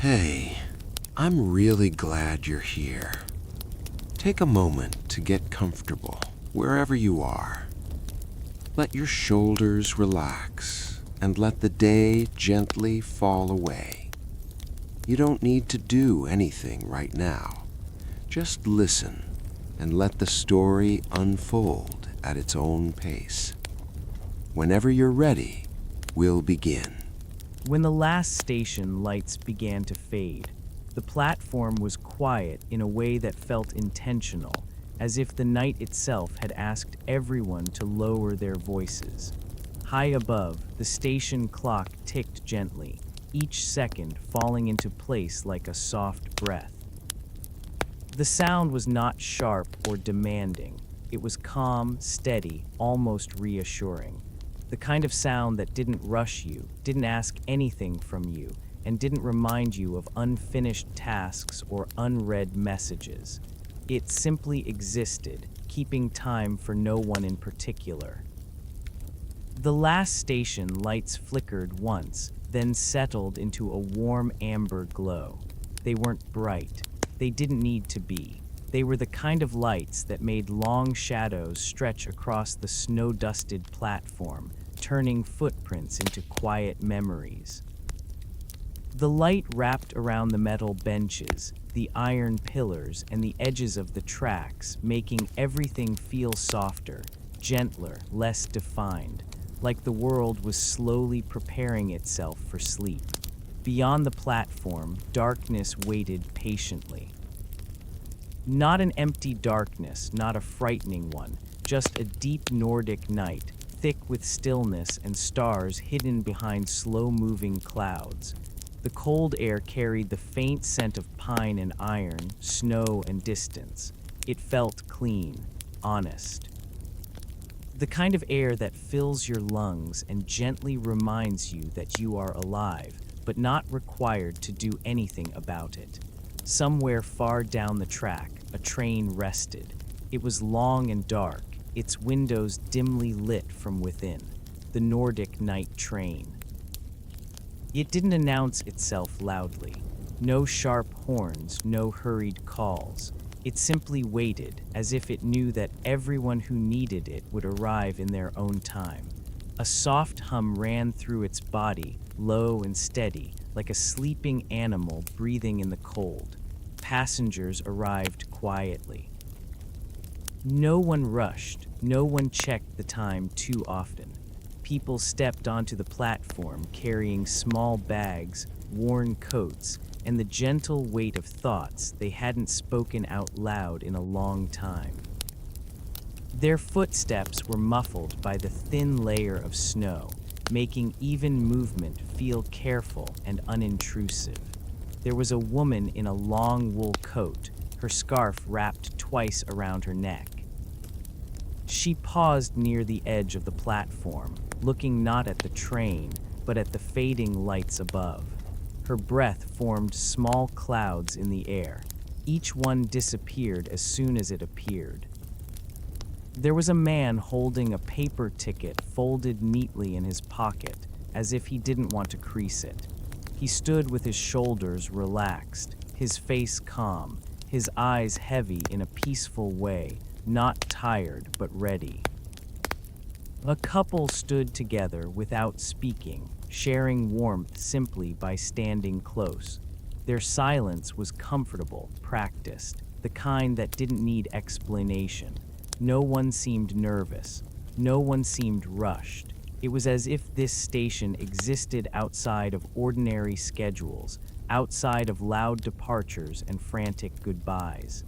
Hey, I'm really glad you're here. Take a moment to get comfortable wherever you are. Let your shoulders relax and let the day gently fall away. You don't need to do anything right now. Just listen and let the story unfold at its own pace. Whenever you're ready, we'll begin. When the last station lights began to fade, the platform was quiet in a way that felt intentional, as if the night itself had asked everyone to lower their voices. High above, the station clock ticked gently, each second falling into place like a soft breath. The sound was not sharp or demanding. It was calm, steady, almost reassuring. The kind of sound that didn't rush you, didn't ask anything from you, and didn't remind you of unfinished tasks or unread messages. It simply existed, keeping time for no one in particular. The last station lights flickered once, then settled into a warm amber glow. They weren't bright. They didn't need to be. They were the kind of lights that made long shadows stretch across the snow-dusted platform, turning footprints into quiet memories. The light wrapped around the metal benches, the iron pillars, and the edges of the tracks, making everything feel softer, gentler, less defined, like the world was slowly preparing itself for sleep. Beyond the platform, darkness waited patiently. Not an empty darkness, not a frightening one, just a deep Nordic night, thick with stillness and stars hidden behind slow-moving clouds. The cold air carried the faint scent of pine and iron, snow and distance. It felt clean, honest. The kind of air that fills your lungs and gently reminds you that you are alive, but not required to do anything about it. Somewhere far down the track, a train rested. It was long and dark, its windows dimly lit from within. The Nordic night train. It didn't announce itself loudly. No sharp horns, no hurried calls. It simply waited, as if it knew that everyone who needed it would arrive in their own time. A soft hum ran through its body, low and steady, like a sleeping animal breathing in the cold. Passengers arrived quietly. No one rushed, no one checked the time too often. People stepped onto the platform carrying small bags, worn coats, and the gentle weight of thoughts they hadn't spoken out loud in a long time. Their footsteps were muffled by the thin layer of snow, making even movement feel careful and unintrusive. There was a woman in a long wool coat, her scarf wrapped twice around her neck. She paused near the edge of the platform, looking not at the train, but at the fading lights above. Her breath formed small clouds in the air. Each one disappeared as soon as it appeared. There was a man holding a paper ticket folded neatly in his pocket, as if he didn't want to crease it. He stood with his shoulders relaxed, his face calm, his eyes heavy in a peaceful way, not tired but ready. A couple stood together without speaking, sharing warmth simply by standing close. Their silence was comfortable, practiced, the kind that didn't need explanation. No one seemed nervous. No one seemed rushed. It was as if this station existed outside of ordinary schedules, outside of loud departures and frantic goodbyes.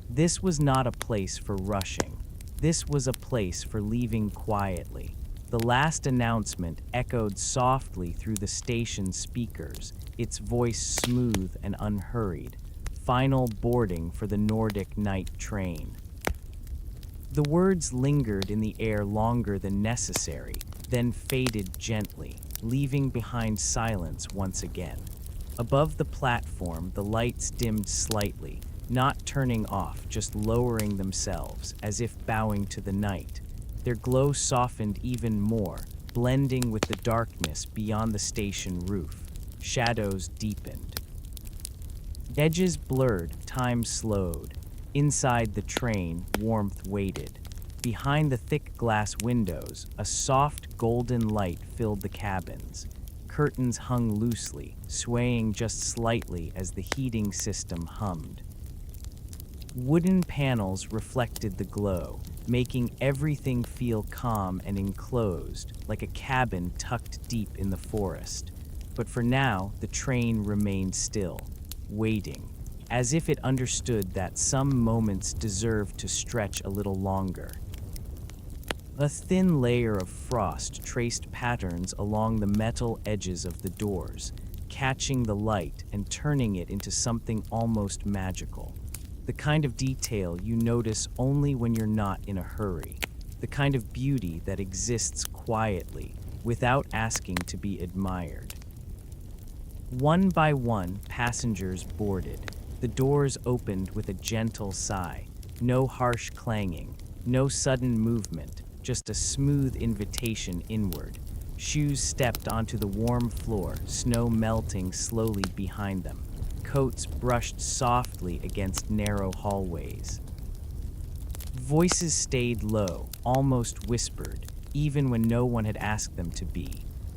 This was not a place for rushing. This was a place for leaving quietly. The last announcement echoed softly through the station speakers, its voice smooth and unhurried. Final boarding for the Nordic night train. The words lingered in the air longer than necessary, then faded gently, leaving behind silence once again. Above the platform, the lights dimmed slightly, not turning off, just lowering themselves, as if bowing to the night. Their glow softened even more, blending with the darkness beyond the station roof. shadows deepened. Edges blurred, time slowed. Inside the train, warmth waited. Behind the thick glass windows, a soft golden light filled the cabins. Curtains hung loosely, swaying just slightly as the heating system hummed. Wooden panels reflected the glow, making everything feel calm and enclosed, like a cabin tucked deep in the forest. But for now, the train remained still, waiting, as if it understood that some moments deserved to stretch a little longer. A thin layer of frost traced patterns along the metal edges of the doors, catching the light and turning it into something almost magical. The kind of detail you notice only when you're not in a hurry. The kind of beauty that exists quietly, without asking to be admired. One by one, passengers boarded. The doors opened with a gentle sigh. No harsh clanging, no sudden movement, just a smooth invitation inward. Shoes stepped onto the warm floor, snow melting slowly behind them. Coats brushed softly against narrow hallways. Voices stayed low, almost whispered, even when no one had asked them to be.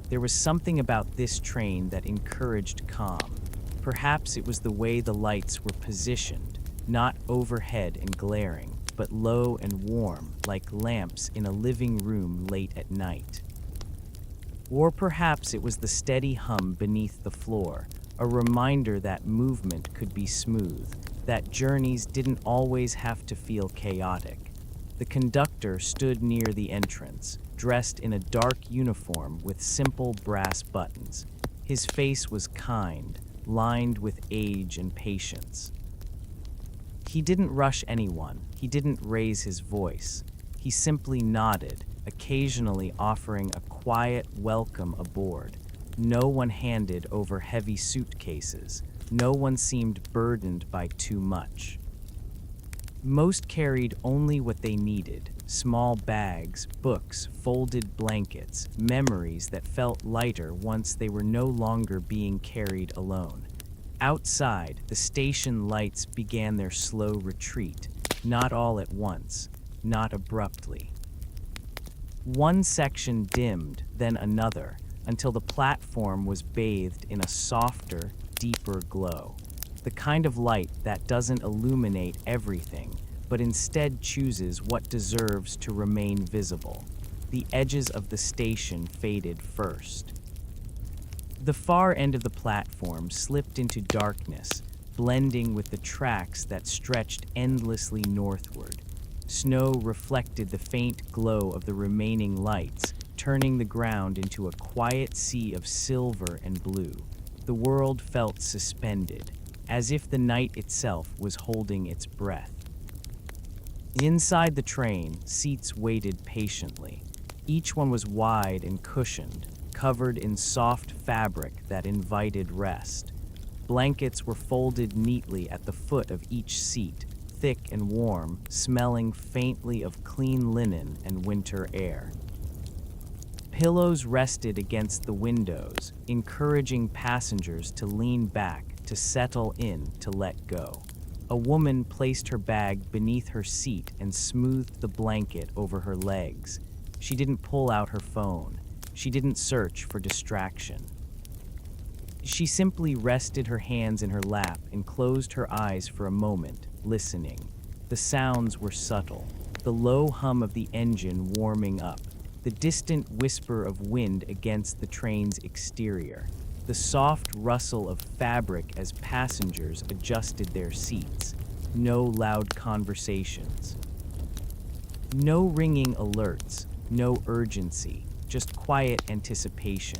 There was something about this train that encouraged calm. Perhaps it was the way the lights were positioned, not overhead and glaring, but low and warm, like lamps in a living room late at night. Or perhaps it was the steady hum beneath the floor, a reminder that movement could be smooth, that journeys didn't always have to feel chaotic. The conductor stood near the entrance, dressed in a dark uniform with simple brass buttons. His face was kind, lined with age and patience. He didn't rush anyone. He didn't raise his voice. He simply nodded, occasionally offering a quiet welcome aboard. No one handed over heavy suitcases. No one seemed burdened by too much. Most carried only what they needed: small bags, books, folded blankets, memories that felt lighter once they were no longer being carried alone. Outside, the station lights began their slow retreat, not all at once, not abruptly. One section dimmed, then another, until the platform was bathed in a softer, deeper glow. The kind of light that doesn't illuminate everything, but instead chooses what deserves to remain visible. The edges of the station faded first. The far end of the platform slipped into darkness, blending with the tracks that stretched endlessly northward. Snow reflected the faint glow of the remaining lights, turning the ground into a quiet sea of silver and blue. The world felt suspended, as if the night itself was holding its breath. Inside the train, seats waited patiently. Each one was wide and cushioned, covered in soft fabric that invited rest. Blankets were folded neatly at the foot of each seat, thick and warm, smelling faintly of clean linen and winter air. Pillows rested against the windows, encouraging passengers to lean back, to settle in, to let go. A woman placed her bag beneath her seat and smoothed the blanket over her legs. She didn't pull out her phone. She didn't search for distraction. She simply rested her hands in her lap and closed her eyes for a moment, listening. The sounds were subtle, the low hum of the engine warming up, the distant whisper of wind against the train's exterior, the soft rustle of fabric as passengers adjusted their seats. No loud conversations. No ringing alerts, no urgency, just quiet anticipation.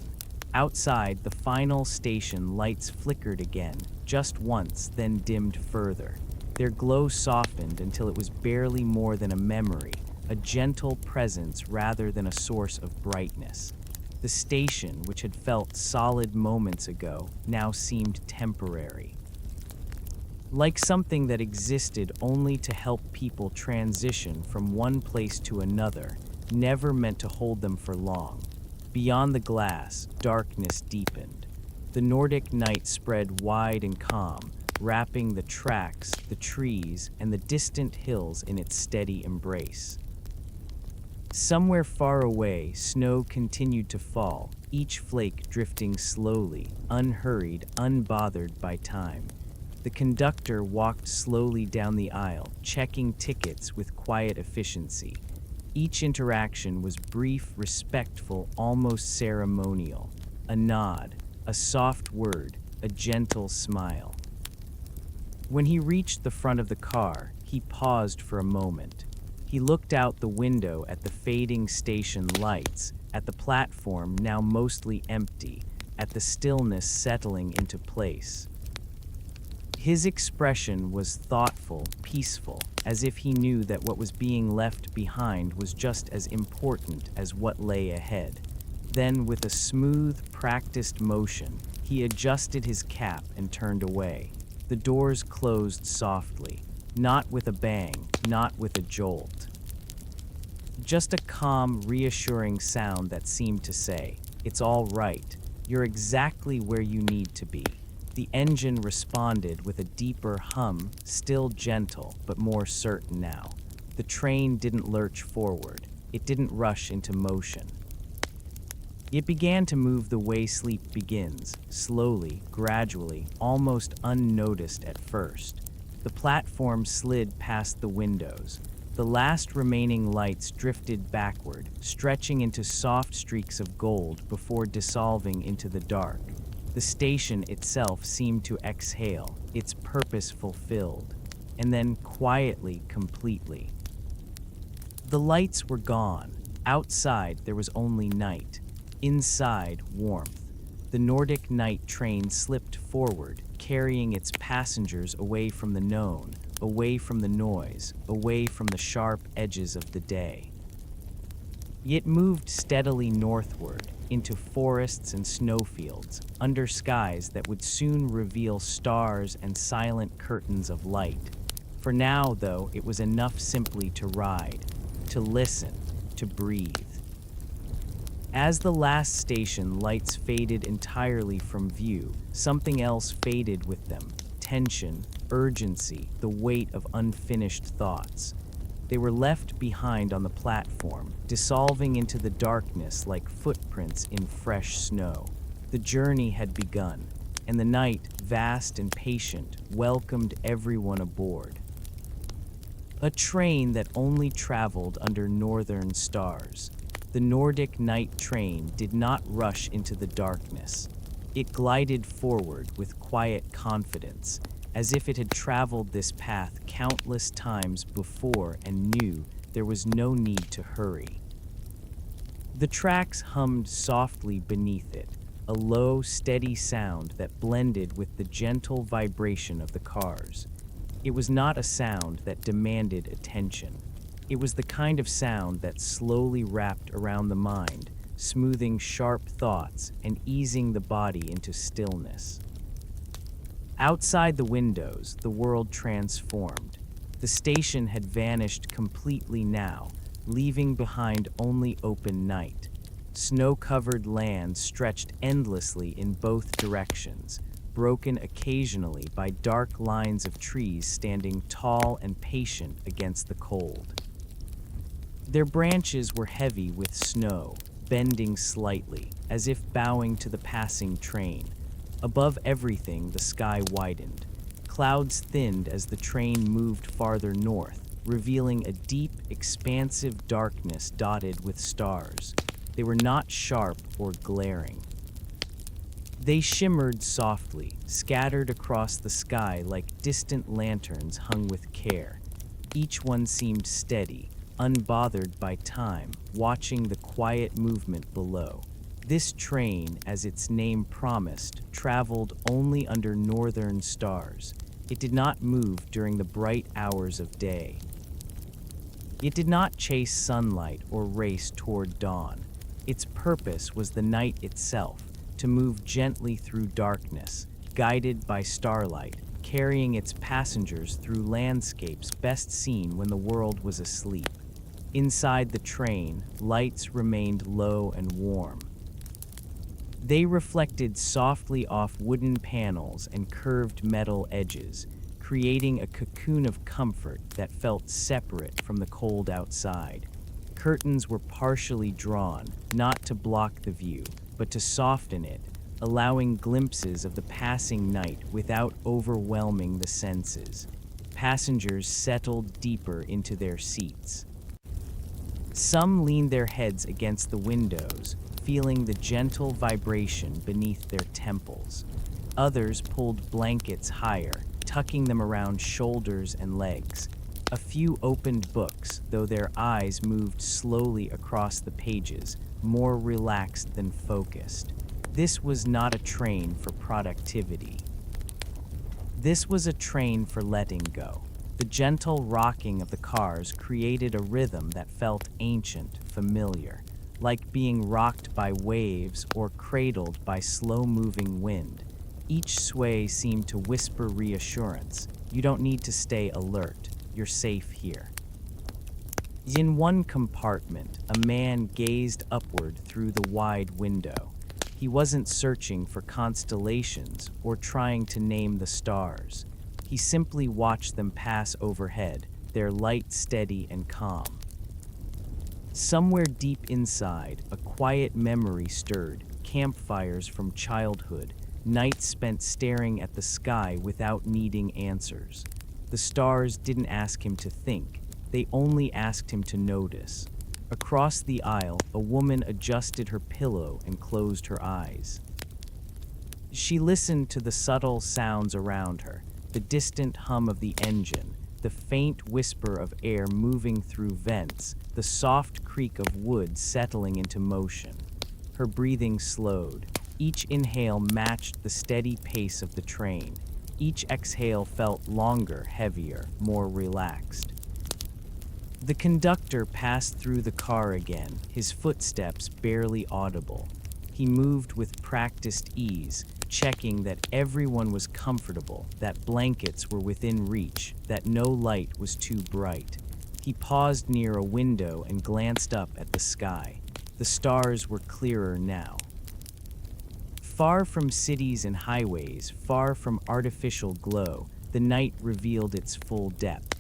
Outside, the final station lights flickered again, just once, then dimmed further. Their glow softened until it was barely more than a memory, a gentle presence rather than a source of brightness. The station, which had felt solid moments ago, now seemed temporary. Like something that existed only to help people transition from one place to another, never meant to hold them for long. Beyond the glass, darkness deepened. The Nordic night spread wide and calm, wrapping the tracks, the trees, and the distant hills in its steady embrace. Somewhere far away, snow continued to fall, each flake drifting slowly, unhurried, unbothered by time. The conductor walked slowly down the aisle, checking tickets with quiet efficiency. Each interaction was brief, respectful, almost ceremonial. A nod, a soft word, a gentle smile. When he reached the front of the car, he paused for a moment. He looked out the window at the fading station lights, at the platform now mostly empty, at the stillness settling into place. His expression was thoughtful, peaceful, as if he knew that what was being left behind was just as important as what lay ahead. Then, with a smooth, practiced motion, he adjusted his cap and turned away. The doors closed softly, not with a bang, not with a jolt. Just a calm, reassuring sound that seemed to say, "It's all right. You're exactly where you need to be." The engine responded with a deeper hum, still gentle, but more certain now. The train didn't lurch forward. It didn't rush into motion. It began to move the way sleep begins, slowly, gradually, almost unnoticed at first. The platform slid past the windows. The last remaining lights drifted backward, stretching into soft streaks of gold before dissolving into the dark. The station itself seemed to exhale, its purpose fulfilled, and then quietly, completely. The lights were gone. Outside, there was only night. Inside, warmth. The Nordic night train slipped forward, carrying its passengers away from the known, away from the noise, away from the sharp edges of the day. It moved steadily northward, into forests and snowfields, under skies that would soon reveal stars and silent curtains of light. For now, though, it was enough simply to ride, to listen, to breathe. As the last station lights faded entirely from view, something else faded with them: tension, urgency, the weight of unfinished thoughts. They were left behind on the platform, dissolving into the darkness like footprints in fresh snow. The journey had begun, and the night, vast and patient, welcomed everyone aboard. A train that only traveled under northern stars. The Nordic night train did not rush into the darkness. It glided forward with quiet confidence, as if it had traveled this path countless times before and knew there was no need to hurry. The tracks hummed softly beneath it, a low, steady sound that blended with the gentle vibration of the cars. It was not a sound that demanded attention. It was the kind of sound that slowly wrapped around the mind, smoothing sharp thoughts and easing the body into stillness. Outside the windows, the world transformed. The station had vanished completely now, leaving behind only open night. Snow-covered land stretched endlessly in both directions, broken occasionally by dark lines of trees standing tall and patient against the cold. Their branches were heavy with snow, bending slightly, as if bowing to the passing train. Above everything, the sky widened. Clouds thinned as the train moved farther north, revealing a deep, expansive darkness dotted with stars. They were not sharp or glaring. They shimmered softly, scattered across the sky like distant lanterns hung with care. Each one seemed steady, unbothered by time, watching the quiet movement below. This train, as its name promised, traveled only under northern stars. It did not move during the bright hours of day. It did not chase sunlight or race toward dawn. Its purpose was the night itself, to move gently through darkness, guided by starlight, carrying its passengers through landscapes best seen when the world was asleep. Inside the train, lights remained low and warm. They reflected softly off wooden panels and curved metal edges, creating a cocoon of comfort that felt separate from the cold outside. Curtains were partially drawn, not to block the view, but to soften it, allowing glimpses of the passing night without overwhelming the senses. Passengers settled deeper into their seats. Some leaned their heads against the windows, feeling the gentle vibration beneath their temples. Others pulled blankets higher, tucking them around shoulders and legs. A few opened books, though their eyes moved slowly across the pages, more relaxed than focused. This was not a train for productivity. This was a train for letting go. The gentle rocking of the cars created a rhythm that felt ancient, familiar, like being rocked by waves or cradled by slow-moving wind. Each sway seemed to whisper reassurance. You don't need to stay alert. You're safe here. In one compartment, a man gazed upward through the wide window. He wasn't searching for constellations or trying to name the stars. He simply watched them pass overhead, their light steady and calm. Somewhere deep inside, a quiet memory stirred, campfires from childhood, nights spent staring at the sky without needing answers. The stars didn't ask him to think, they only asked him to notice. Across the aisle, a woman adjusted her pillow and closed her eyes. She listened to the subtle sounds around her, the distant hum of the engine, the faint whisper of air moving through vents, the soft creak of wood settling into motion. Her breathing slowed. Each inhale matched the steady pace of the train. Each exhale felt longer, heavier, more relaxed. The conductor passed through the car again, his footsteps barely audible. He moved with practiced ease, checking that everyone was comfortable, that blankets were within reach, that no light was too bright. He paused near a window and glanced up at the sky. The stars were clearer now. Far from cities and highways, far from artificial glow, the night revealed its full depth.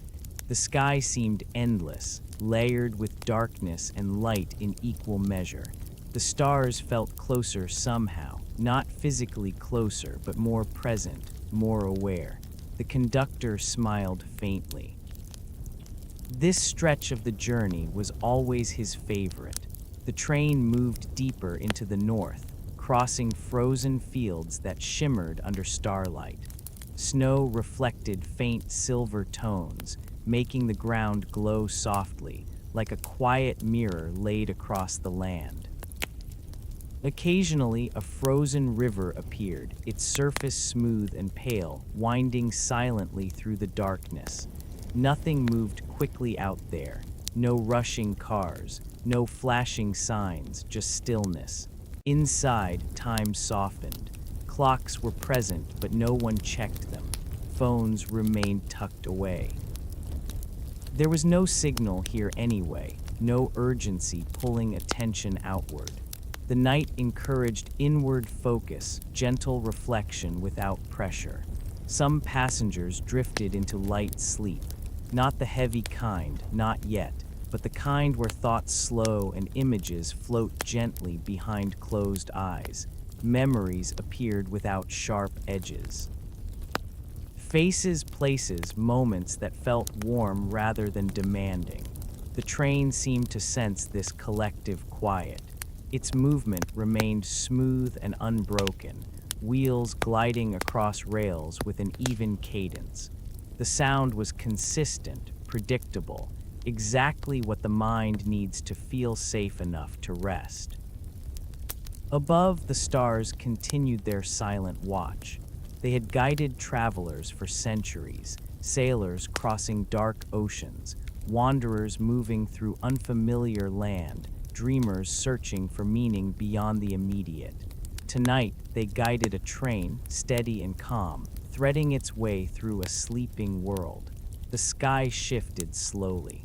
The sky seemed endless, layered with darkness and light in equal measure. The stars felt closer somehow, not physically closer, but more present, more aware. The conductor smiled faintly. This stretch of the journey was always his favorite. The train moved deeper into the north, crossing frozen fields that shimmered under starlight. Snow reflected faint silver tones, making the ground glow softly, like a quiet mirror laid across the land. Occasionally, a frozen river appeared, its surface smooth and pale, winding silently through the darkness. Nothing moved quickly out there. No rushing cars, no flashing signs, just stillness. Inside, time softened. Clocks were present, but no one checked them. Phones remained tucked away. There was no signal here anyway, no urgency pulling attention outward. The night encouraged inward focus, gentle reflection without pressure. Some passengers drifted into light sleep. Not the heavy kind, not yet, but the kind where thoughts slow and images float gently behind closed eyes. Memories appeared without sharp edges. Faces, places, moments that felt warm rather than demanding. The train seemed to sense this collective quiet. Its movement remained smooth and unbroken, wheels gliding across rails with an even cadence. The sound was consistent, predictable, exactly what the mind needs to feel safe enough to rest. Above, the stars continued their silent watch. They had guided travelers for centuries, sailors crossing dark oceans, wanderers moving through unfamiliar land, dreamers searching for meaning beyond the immediate. Tonight, they guided a train, steady and calm, threading its way through a sleeping world. The sky shifted slowly.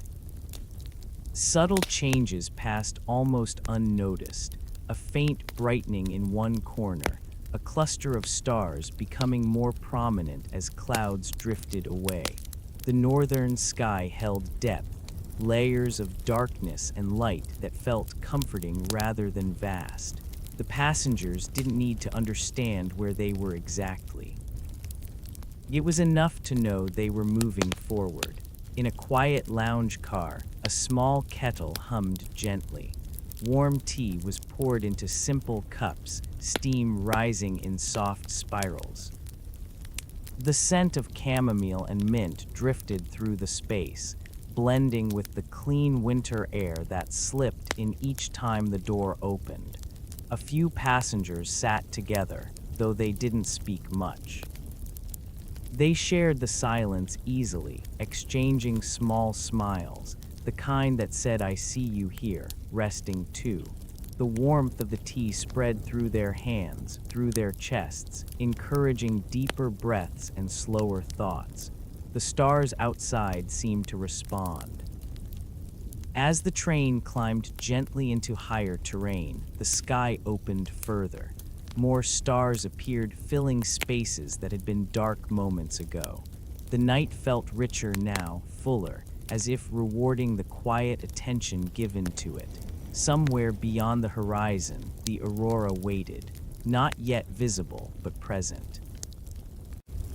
Subtle changes passed almost unnoticed. a faint brightening in one corner, a cluster of stars becoming more prominent as clouds drifted away. The northern sky held depth, layers of darkness and light that felt comforting rather than vast. The passengers didn't need to understand where they were exactly. It was enough to know they were moving forward. In a quiet lounge car, a small kettle hummed gently. Warm tea was poured into simple cups, steam rising in soft spirals. The scent of chamomile and mint drifted through the space, blending with the clean winter air that slipped in each time the door opened. A few passengers sat together, though they didn't speak much. They shared the silence easily, exchanging small smiles, the kind that said, "I see you here," resting too. The warmth of the tea spread through their hands, through their chests, encouraging deeper breaths and slower thoughts. The stars outside seemed to respond. As the train climbed gently into higher terrain, the sky opened further. More stars appeared, filling spaces that had been dark moments ago. The night felt richer now, fuller, as if rewarding the quiet attention given to it. Somewhere beyond the horizon, the aurora waited, not yet visible, but present.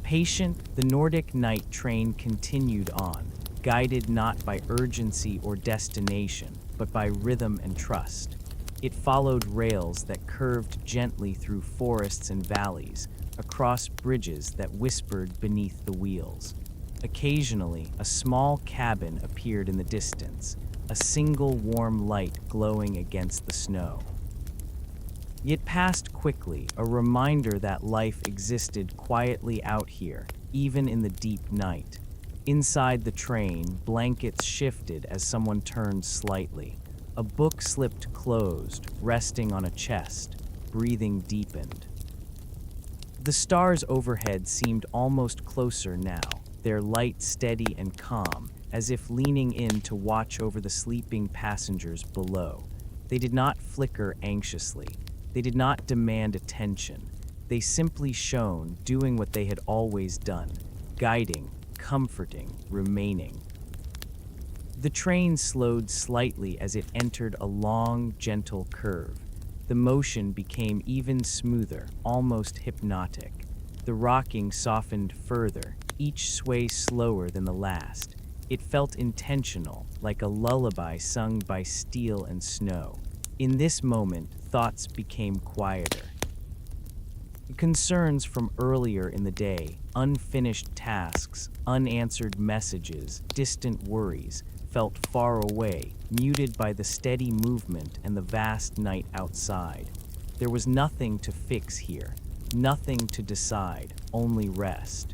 Patient, the Nordic night train continued on, guided not by urgency or destination, but by rhythm and trust. It followed rails that curved gently through forests and valleys, across bridges that whispered beneath the wheels. Occasionally, a small cabin appeared in the distance, a single warm light glowing against the snow. It passed quickly, a reminder that life existed quietly out here, even in the deep night. Inside the train, blankets shifted as someone turned slightly. A book slipped closed, resting on a chest. Breathing deepened. The stars overhead seemed almost closer now, their light steady and calm, as if leaning in to watch over the sleeping passengers below. They did not flicker anxiously. They did not demand attention. They simply shone, doing what they had always done, guiding, comforting, remaining. The train slowed slightly as it entered a long, gentle curve. The motion became even smoother, almost hypnotic. The rocking softened further, each sway slower than the last. It felt intentional, like a lullaby sung by steel and snow. In this moment, thoughts became quieter. Concerns from earlier in the day, unfinished tasks, unanswered messages, distant worries, felt far away, muted by the steady movement and the vast night outside. There was nothing to fix here, nothing to decide, only rest.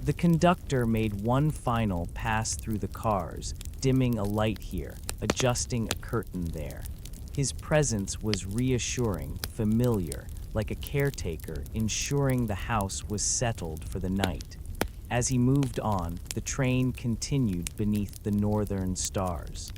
The conductor made one final pass through the cars, dimming a light here, adjusting a curtain there. His presence was reassuring, familiar, like a caretaker ensuring the house was settled for the night. As he moved on, the train continued beneath the northern stars.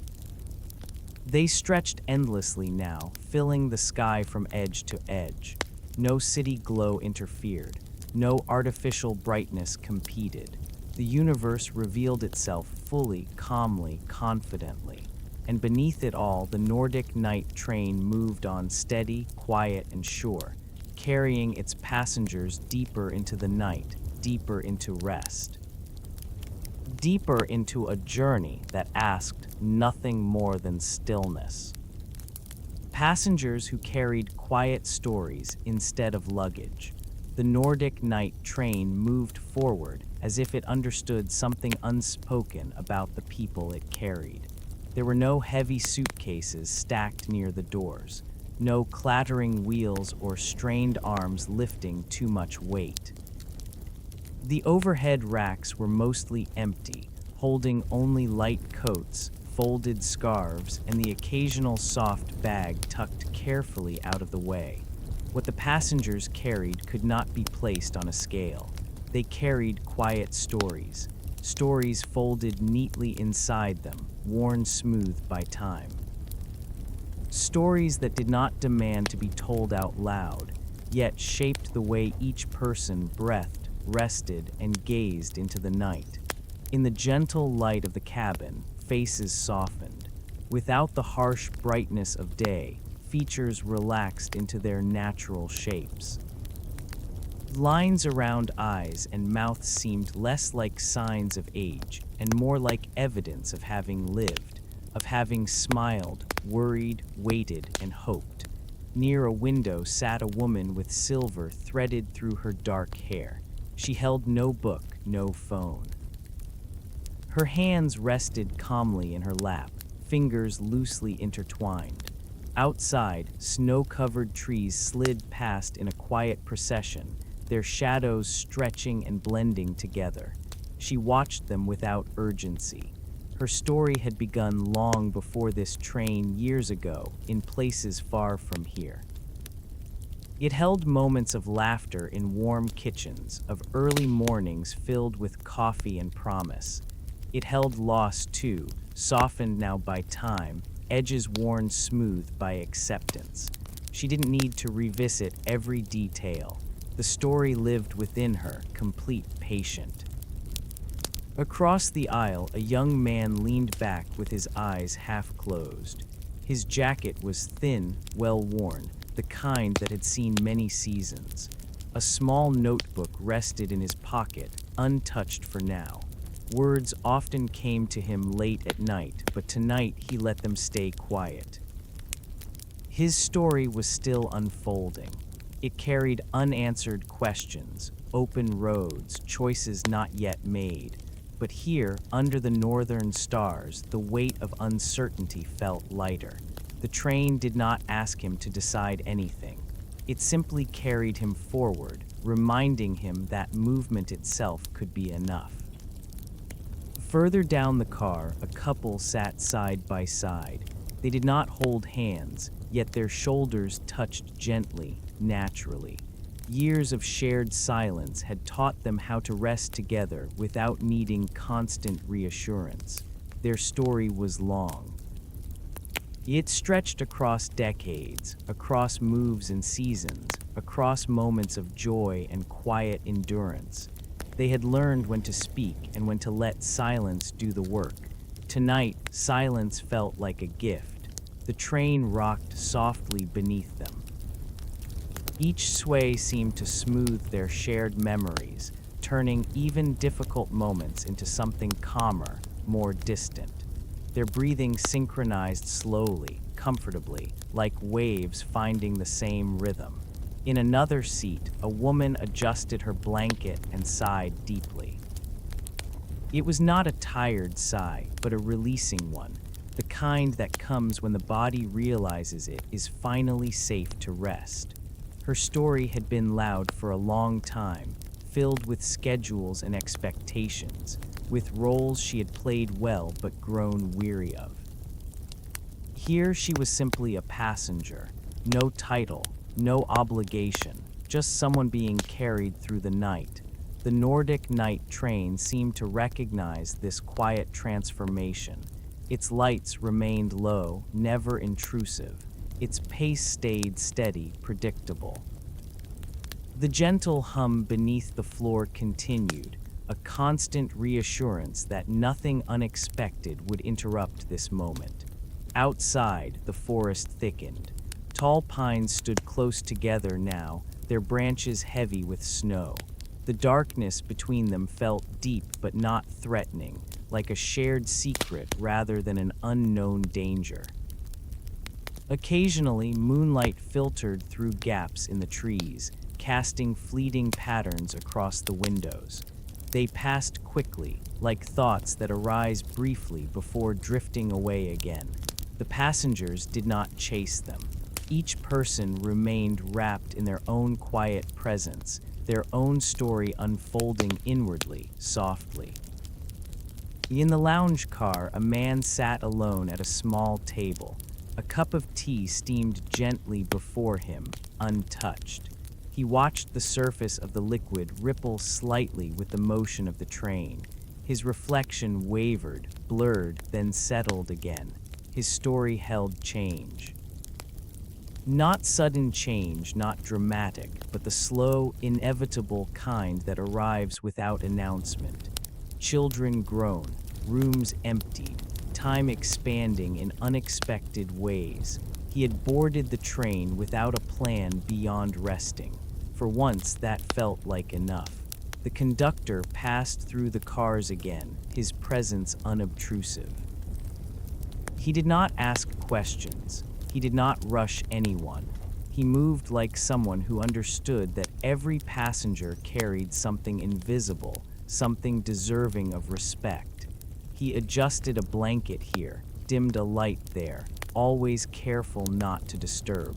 They stretched endlessly now, filling the sky from edge to edge. No city glow interfered. No artificial brightness competed. The universe revealed itself fully, calmly, confidently. And beneath it all, the Nordic night train moved on steady, quiet, and sure, carrying its passengers deeper into the night, deeper into rest. Deeper into a journey that asked nothing more than stillness. Passengers who carried quiet stories instead of luggage. The Nordic night train moved forward as if it understood something unspoken about the people it carried. There were no heavy suitcases stacked near the doors, no clattering wheels or strained arms lifting too much weight. The overhead racks were mostly empty, holding only light coats, folded scarves, and the occasional soft bag tucked carefully out of the way. What the passengers carried could not be placed on a scale. They carried quiet stories, stories folded neatly inside them, worn smooth by time. Stories that did not demand to be told out loud, yet shaped the way each person breathed, rested, and gazed into the night. In the gentle light of the cabin, faces softened. Without the harsh brightness of day, features relaxed into their natural shapes. Lines around eyes and mouth seemed less like signs of age and more like evidence of having lived, of having smiled, worried, waited, and hoped. Near a window sat a woman with silver threaded through her dark hair. She held no book, no phone. Her hands rested calmly in her lap, fingers loosely intertwined. Outside, snow-covered trees slid past in a quiet procession, their shadows stretching and blending together. She watched them without urgency. Her story had begun long before this train years ago, in places far from here. It held moments of laughter in warm kitchens, of early mornings filled with coffee and promise. It held loss too, softened now by time, edges worn smooth by acceptance. She didn't need to revisit every detail. The story lived within her, complete, patient. Across the aisle, a young man leaned back with his eyes half closed. His jacket was thin, well-worn, the kind that had seen many seasons. A small notebook rested in his pocket, untouched for now. Words often came to him late at night, but tonight he let them stay quiet. His story was still unfolding. It carried unanswered questions, open roads, choices not yet made. But here, under the northern stars, the weight of uncertainty felt lighter. The train did not ask him to decide anything. It simply carried him forward, reminding him that movement itself could be enough. Further down the car, a couple sat side by side. They did not hold hands, yet their shoulders touched gently, naturally. Years of shared silence had taught them how to rest together without needing constant reassurance. Their story was long. It stretched across decades, across moves and seasons, across moments of joy and quiet endurance. They had learned when to speak and when to let silence do the work. Tonight, silence felt like a gift. The train rocked softly beneath them. Each sway seemed to smooth their shared memories, turning even difficult moments into something calmer, more distant. Their breathing synchronized slowly, comfortably, like waves finding the same rhythm. In another seat, a woman adjusted her blanket and sighed deeply. It was not a tired sigh, but a releasing one, the kind that comes when the body realizes it is finally safe to rest. Her story had been loud for a long time, filled with schedules and expectations, with roles she had played well but grown weary of. Here she was simply a passenger, no title, no obligation, just someone being carried through the night. The Nordic night train seemed to recognize this quiet transformation. Its lights remained low, never intrusive. Its pace stayed steady, predictable. The gentle hum beneath the floor continued, a constant reassurance that nothing unexpected would interrupt this moment. Outside, the forest thickened. Tall pines stood close together now, their branches heavy with snow. The darkness between them felt deep but not threatening, like a shared secret rather than an unknown danger. Occasionally, moonlight filtered through gaps in the trees, casting fleeting patterns across the windows. They passed quickly, like thoughts that arise briefly before drifting away again. The passengers did not chase them. Each person remained wrapped in their own quiet presence, their own story unfolding inwardly, softly. In the lounge car, a man sat alone at a small table. A cup of tea steamed gently before him, untouched. He watched the surface of the liquid ripple slightly with the motion of the train. His reflection wavered, blurred, then settled again. His story held change. Not sudden change, not dramatic, but the slow, inevitable kind that arrives without announcement. Children groan, rooms emptied, time expanding in unexpected ways. He had boarded the train without a plan beyond resting. For once, that felt like enough. The conductor passed through the cars again, his presence unobtrusive. He did not ask questions. He did not rush anyone. He moved like someone who understood that every passenger carried something invisible, something deserving of respect. He adjusted a blanket here, dimmed a light there, always careful not to disturb.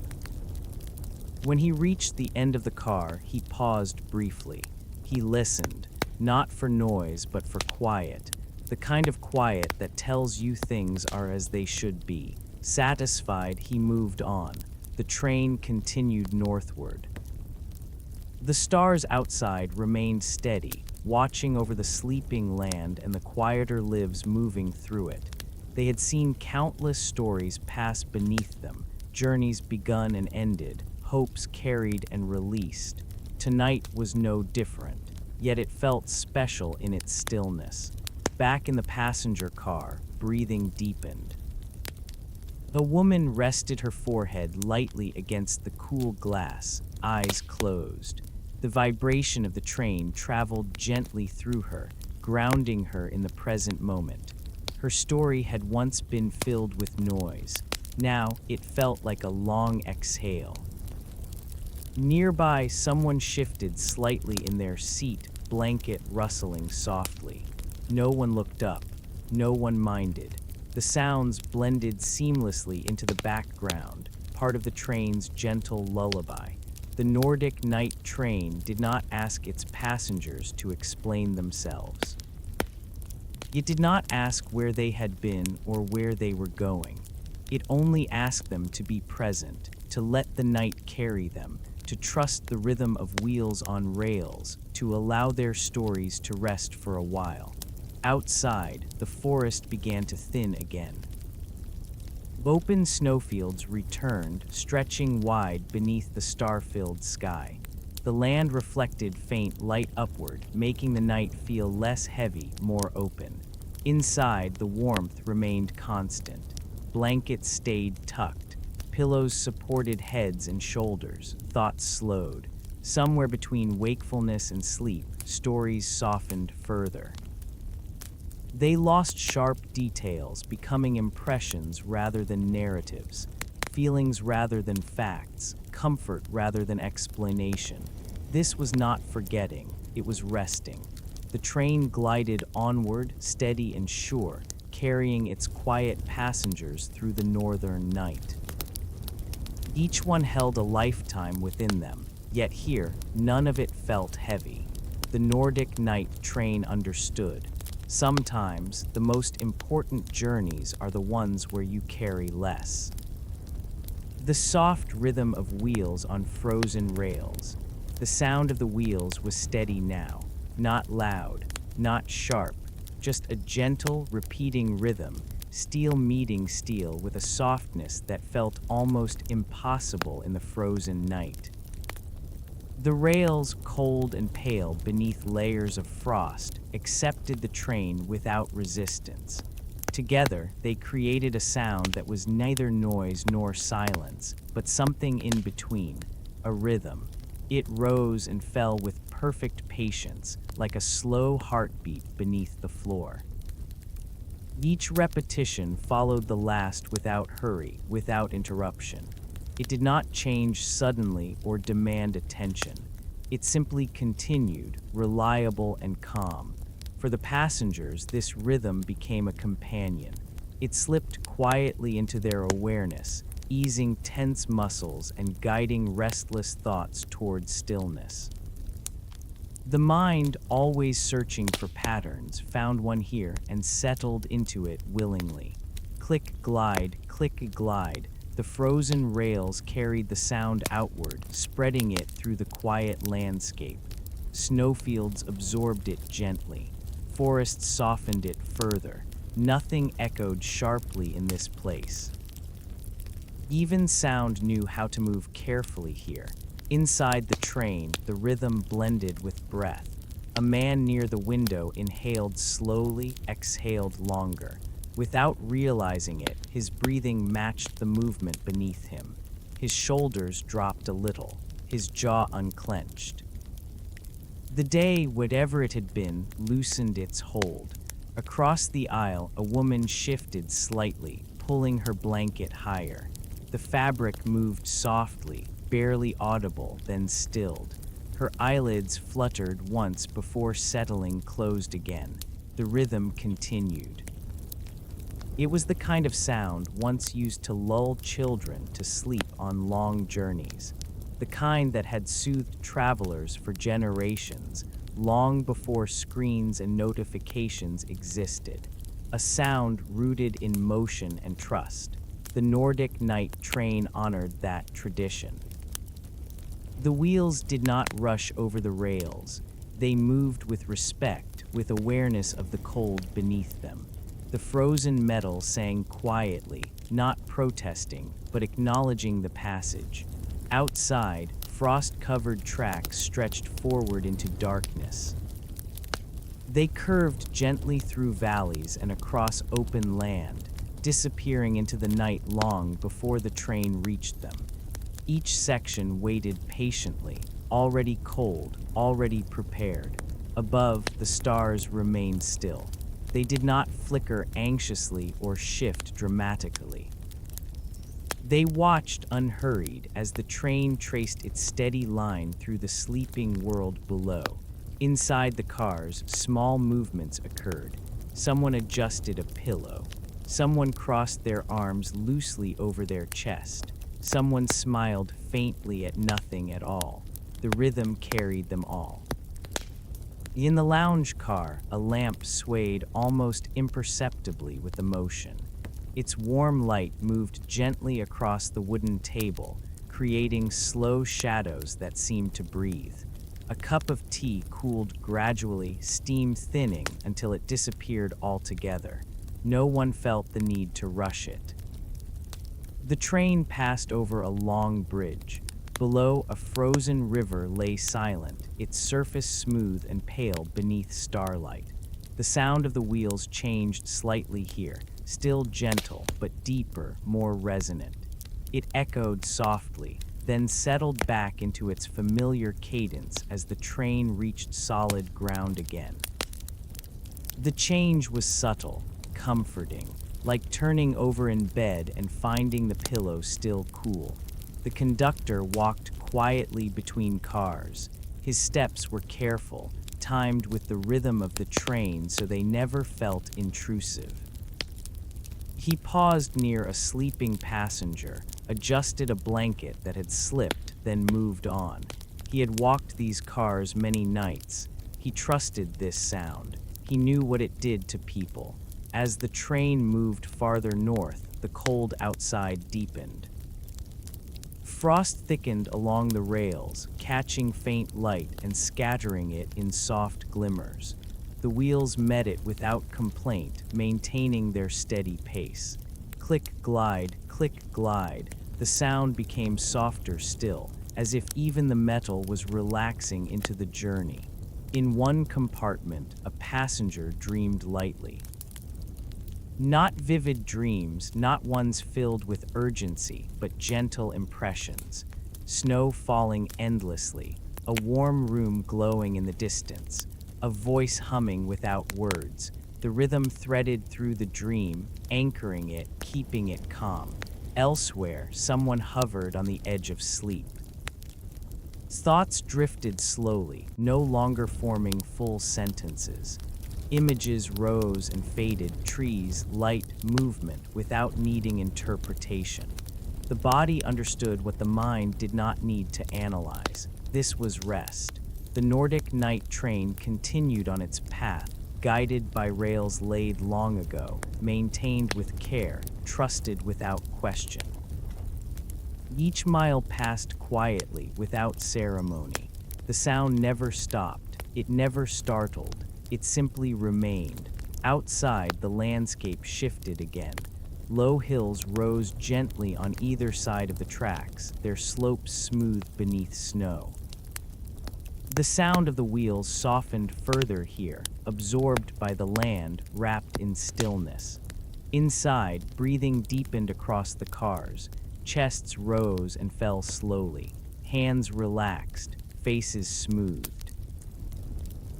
When he reached the end of the car, he paused briefly. He listened, not for noise but for quiet, the kind of quiet that tells you things are as they should be. Satisfied, he moved on. The train continued northward. The stars outside remained steady, watching over the sleeping land and the quieter lives moving through it. They had seen countless stories pass beneath them, journeys begun and ended, hopes carried and released. Tonight was no different, yet it felt special in its stillness. Back in the passenger car, breathing deepened. A woman rested her forehead lightly against the cool glass, eyes closed. The vibration of the train traveled gently through her, grounding her in the present moment. Her story had once been filled with noise. Now it felt like a long exhale. Nearby, someone shifted slightly in their seat, blanket rustling softly. No one looked up. No one minded. The sounds blended seamlessly into the background, part of the train's gentle lullaby. The Nordic night train did not ask its passengers to explain themselves. It did not ask where they had been or where they were going. It only asked them to be present, to let the night carry them, to trust the rhythm of wheels on rails, to allow their stories to rest for a while. Outside, the forest began to thin again. Open snowfields returned, stretching wide beneath the star-filled sky. The land reflected faint light upward, making the night feel less heavy, more open. Inside, the warmth remained constant. Blankets stayed tucked. Pillows supported heads and shoulders. Thoughts slowed. Somewhere between wakefulness and sleep, stories softened further. They lost sharp details, becoming impressions rather than narratives, feelings rather than facts, comfort rather than explanation. This was not forgetting, it was resting. The train glided onward, steady and sure, carrying its quiet passengers through the northern night. Each one held a lifetime within them, yet here, none of it felt heavy. The Nordic night train understood. Sometimes, the most important journeys are the ones where you carry less. The soft rhythm of wheels on frozen rails. The sound of the wheels was steady now, not loud, not sharp, just a gentle, repeating rhythm, steel meeting steel with a softness that felt almost impossible in the frozen night. The rails, cold and pale beneath layers of frost, accepted the train without resistance. Together, they created a sound that was neither noise nor silence, but something in between, a rhythm. It rose and fell with perfect patience, like a slow heartbeat beneath the floor. Each repetition followed the last without hurry, without interruption. It did not change suddenly or demand attention. It simply continued, reliable and calm. For the passengers, this rhythm became a companion. It slipped quietly into their awareness, easing tense muscles and guiding restless thoughts toward stillness. The mind, always searching for patterns, found one here and settled into it willingly. Click, glide, the frozen rails carried the sound outward, spreading it through the quiet landscape. Snowfields absorbed it gently. Forests softened it further. Nothing echoed sharply in this place. Even sound knew how to move carefully here. Inside the train, the rhythm blended with breath. A man near the window inhaled slowly, exhaled longer. Without realizing it, his breathing matched the movement beneath him. His shoulders dropped a little, his jaw unclenched. The day, whatever it had been, loosened its hold. Across the aisle, a woman shifted slightly, pulling her blanket higher. The fabric moved softly, barely audible, then stilled. Her eyelids fluttered once before settling closed again. The rhythm continued. It was the kind of sound once used to lull children to sleep on long journeys. The kind that had soothed travelers for generations, long before screens and notifications existed. A sound rooted in motion and trust. The Nordic night train honored that tradition. The wheels did not rush over the rails. They moved with respect, with awareness of the cold beneath them. The frozen metal sang quietly, not protesting, but acknowledging the passage. Outside, frost-covered tracks stretched forward into darkness. They curved gently through valleys and across open land, disappearing into the night long before the train reached them. Each section waited patiently, already cold, already prepared. Above, the stars remained still. They did not flicker anxiously or shift dramatically. They watched unhurried as the train traced its steady line through the sleeping world below. Inside the cars, small movements occurred. Someone adjusted a pillow. Someone crossed their arms loosely over their chest. Someone smiled faintly at nothing at all. The rhythm carried them all. In the lounge car, a lamp swayed almost imperceptibly with the motion. Its warm light moved gently across the wooden table, creating slow shadows that seemed to breathe. A cup of tea cooled gradually, steam thinning until it disappeared altogether. No one felt the need to rush it. The train passed over a long bridge. Below, a frozen river lay silent, its surface smooth and pale beneath starlight. The sound of the wheels changed slightly here, still gentle, but deeper, more resonant. It echoed softly, then settled back into its familiar cadence as the train reached solid ground again. The change was subtle, comforting, like turning over in bed and finding the pillow still cool. The conductor walked quietly between cars. His steps were careful, timed with the rhythm of the train so they never felt intrusive. He paused near a sleeping passenger, adjusted a blanket that had slipped, then moved on. He had walked these cars many nights. He trusted this sound. He knew what it did to people. As the train moved farther north, the cold outside deepened. Frost thickened along the rails, catching faint light and scattering it in soft glimmers. The wheels met it without complaint, maintaining their steady pace. Click, glide, the sound became softer still, as if even the metal was relaxing into the journey. In one compartment, a passenger dreamed lightly. Not vivid dreams, not ones filled with urgency, but gentle impressions. Snow falling endlessly, a warm room glowing in the distance, a voice humming without words, the rhythm threaded through the dream, anchoring it, keeping it calm. Elsewhere, someone hovered on the edge of sleep. Thoughts drifted slowly, no longer forming full sentences. Images rose and faded, trees, light, movement, without needing interpretation. The body understood what the mind did not need to analyze. This was rest. The Nordic night train continued on its path, guided by rails laid long ago, maintained with care, trusted without question. Each mile passed quietly, without ceremony. The sound never stopped. It never startled. It simply remained. Outside, the landscape shifted again. Low hills rose gently on either side of the tracks, their slopes smooth beneath snow. The sound of the wheels softened further here, absorbed by the land, wrapped in stillness. Inside, breathing deepened across the cars. Chests rose and fell slowly, hands relaxed, faces smoothed.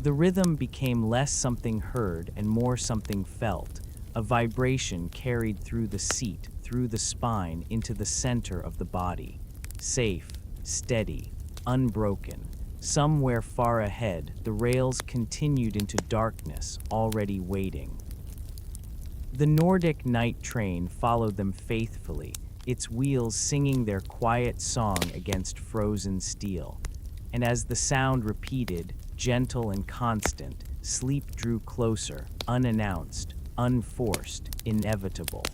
The rhythm became less something heard and more something felt, a vibration carried through the seat, through the spine, into the center of the body. Safe, steady, unbroken. Somewhere far ahead, the rails continued into darkness, already waiting. The Nordic night train followed them faithfully, its wheels singing their quiet song against frozen steel. And as the sound repeated, gentle and constant, sleep drew closer, unannounced, unforced, inevitable.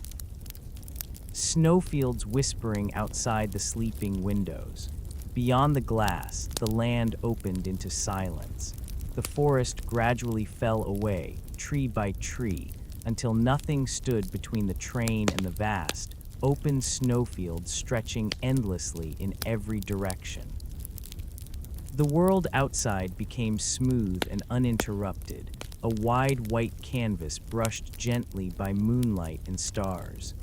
Snowfields whispering outside the sleeping windows. Beyond the glass, the land opened into silence. The forest gradually fell away, tree by tree, until nothing stood between the train and the vast, open snowfields stretching endlessly in every direction. The world outside became smooth and uninterrupted, a wide white canvas brushed gently by moonlight and stars.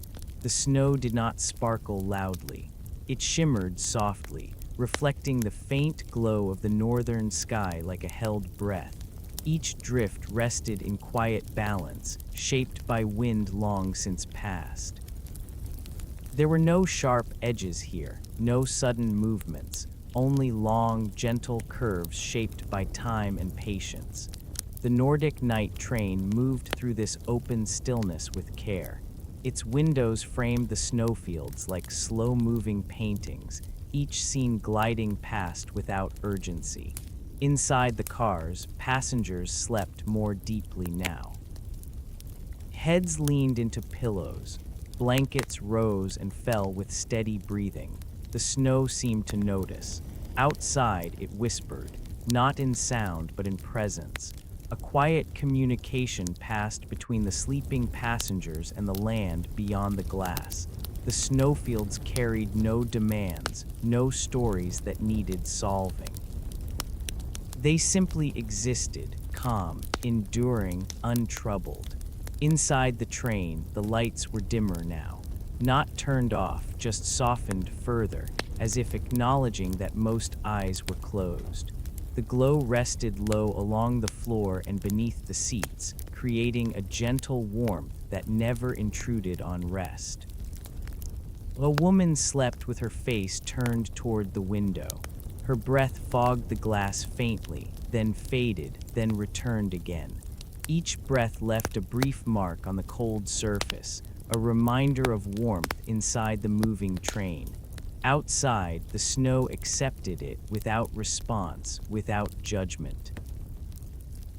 The snow did not sparkle loudly. It shimmered softly, reflecting the faint glow of the northern sky like a held breath. Each drift rested in quiet balance, shaped by wind long since past. There were no sharp edges here, no sudden movements, only long, gentle curves shaped by time and patience. The Nordic night train moved through this open stillness with care. Its windows framed the snowfields like slow-moving paintings, each scene gliding past without urgency. Inside the cars, passengers slept more deeply now. Heads leaned into pillows. Blankets rose and fell with steady breathing. The snow seemed to notice. Outside, it whispered, not in sound but in presence. A quiet communication passed between the sleeping passengers and the land beyond the glass. The snowfields carried no demands, no stories that needed solving. They simply existed, calm, enduring, untroubled. Inside the train, the lights were dimmer now. Not turned off, just softened further, as if acknowledging that most eyes were closed. The glow rested low along the floor and beneath the seats, creating a gentle warmth that never intruded on rest. A woman slept with her face turned toward the window. Her breath fogged the glass faintly, then faded, then returned again. Each breath left a brief mark on the cold surface, a reminder of warmth inside the moving train. Outside, the snow accepted it without response, without judgment.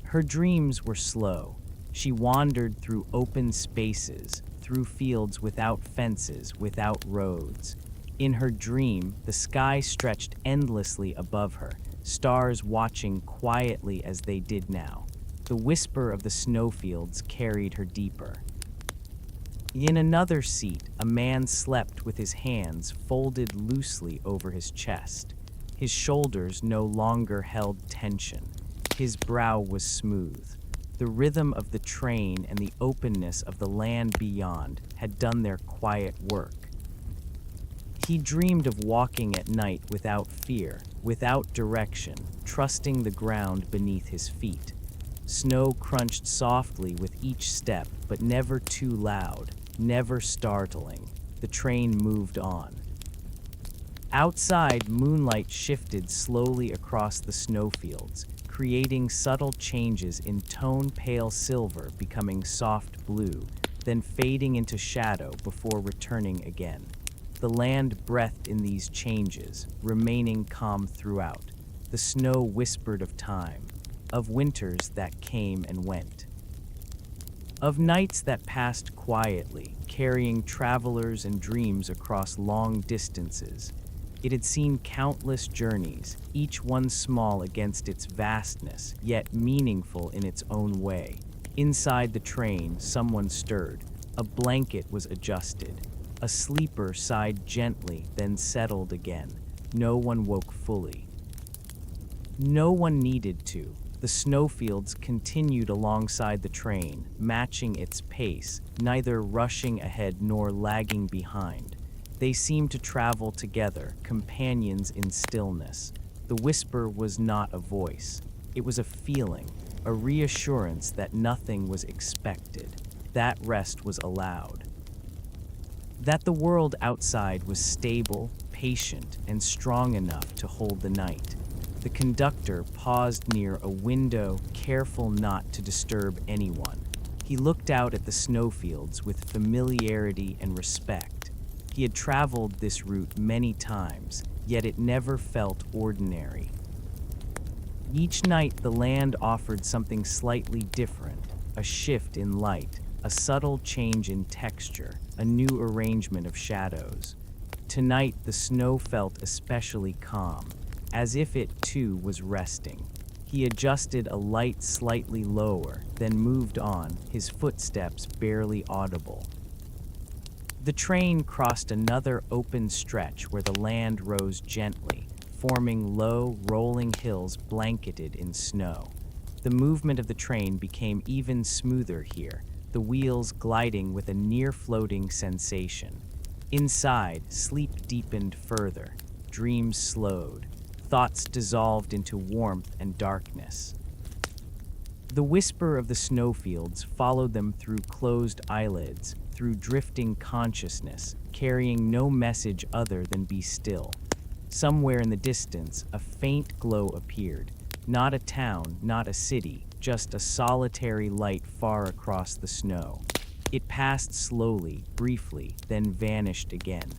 Her dreams were slow. She wandered through open spaces, through fields without fences, without roads. In her dream, the sky stretched endlessly above her, stars watching quietly as they did now. The whisper of the snowfields carried her deeper. In another seat, a man slept with his hands folded loosely over his chest. His shoulders no longer held tension. His brow was smooth. The rhythm of the train and the openness of the land beyond had done their quiet work. He dreamed of walking at night without fear, without direction, trusting the ground beneath his feet. Snow crunched softly with each step, but never too loud, never startling. The train moved on. Outside, moonlight shifted slowly across the snowfields, creating subtle changes in tone, pale silver becoming soft blue, then fading into shadow before returning again. The land breathed in these changes, remaining calm throughout. The snow whispered of time, of winters that came and went, of nights that passed quietly, carrying travelers and dreams across long distances. It had seen countless journeys, each one small against its vastness, yet meaningful in its own way. Inside the train, someone stirred. A blanket was adjusted. A sleeper sighed gently, then settled again. No one woke fully. No one needed to. The snowfields continued alongside the train, matching its pace, neither rushing ahead nor lagging behind. They seemed to travel together, companions in stillness. The whisper was not a voice. It was a feeling, a reassurance that nothing was expected, that rest was allowed. That the world outside was stable, patient, and strong enough to hold the night. The conductor paused near a window, careful not to disturb anyone. He looked out at the snowfields with familiarity and respect. He had traveled this route many times, yet it never felt ordinary. Each night the land offered something slightly different, a shift in light, a subtle change in texture, a new arrangement of shadows. Tonight the snow felt especially calm, as if it too was resting. He adjusted a light slightly lower, then moved on, his footsteps barely audible. The train crossed another open stretch where the land rose gently, forming low, rolling hills blanketed in snow. The movement of the train became even smoother here, the wheels gliding with a near-floating sensation. Inside, sleep deepened further, dreams slowed, thoughts dissolved into warmth and darkness. The whisper of the snowfields followed them through closed eyelids, through drifting consciousness, carrying no message other than be still. Somewhere in the distance, a faint glow appeared. Not a town, not a city, just a solitary light far across the snow. It passed slowly, briefly, then vanished again.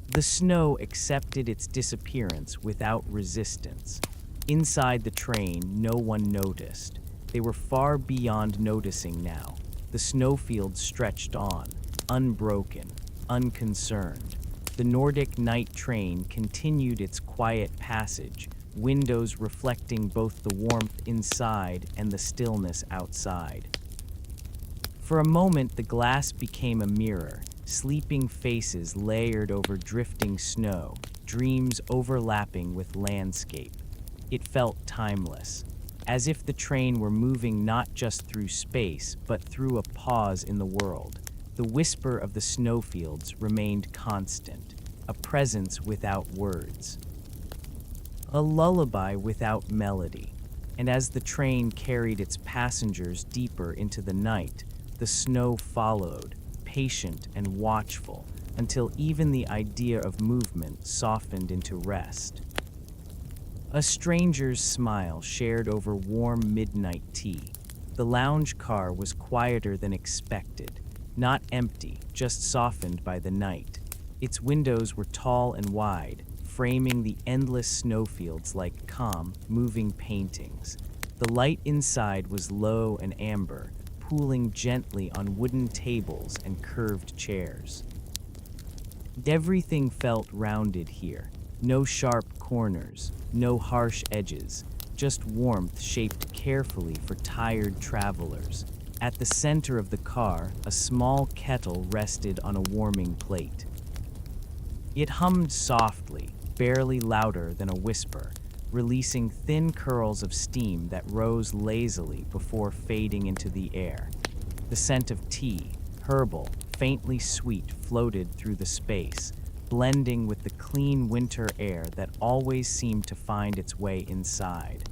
The snow accepted its disappearance without resistance. Inside the train, no one noticed. They were far beyond noticing now. The snowfields stretched on, unbroken, unconcerned. The Nordic night train continued its quiet passage, windows reflecting both the warmth inside and the stillness outside. For a moment, the glass became a mirror, sleeping faces layered over drifting snow, dreams overlapping with landscape. It felt timeless, as if the train were moving not just through space, but through a pause in the world. The whisper of the snowfields remained constant, a presence without words. A lullaby without melody, and as the train carried its passengers deeper into the night, the snow followed, patient and watchful, until even the idea of movement softened into rest. A stranger's smile shared over warm midnight tea. The lounge car was quieter than expected, not empty, just softened by the night. Its windows were tall and wide, framing the endless snowfields like calm, moving paintings. The light inside was low and amber, pooling gently on wooden tables and curved chairs. Everything felt rounded here. No sharp corners, no harsh edges, just warmth shaped carefully for tired travelers. At the center of the car, a small kettle rested on a warming plate. It hummed softly, barely louder than a whisper, releasing thin curls of steam that rose lazily before fading into the air. The scent of tea, herbal, faintly sweet, floated through the space, blending with the clean winter air that always seemed to find its way inside.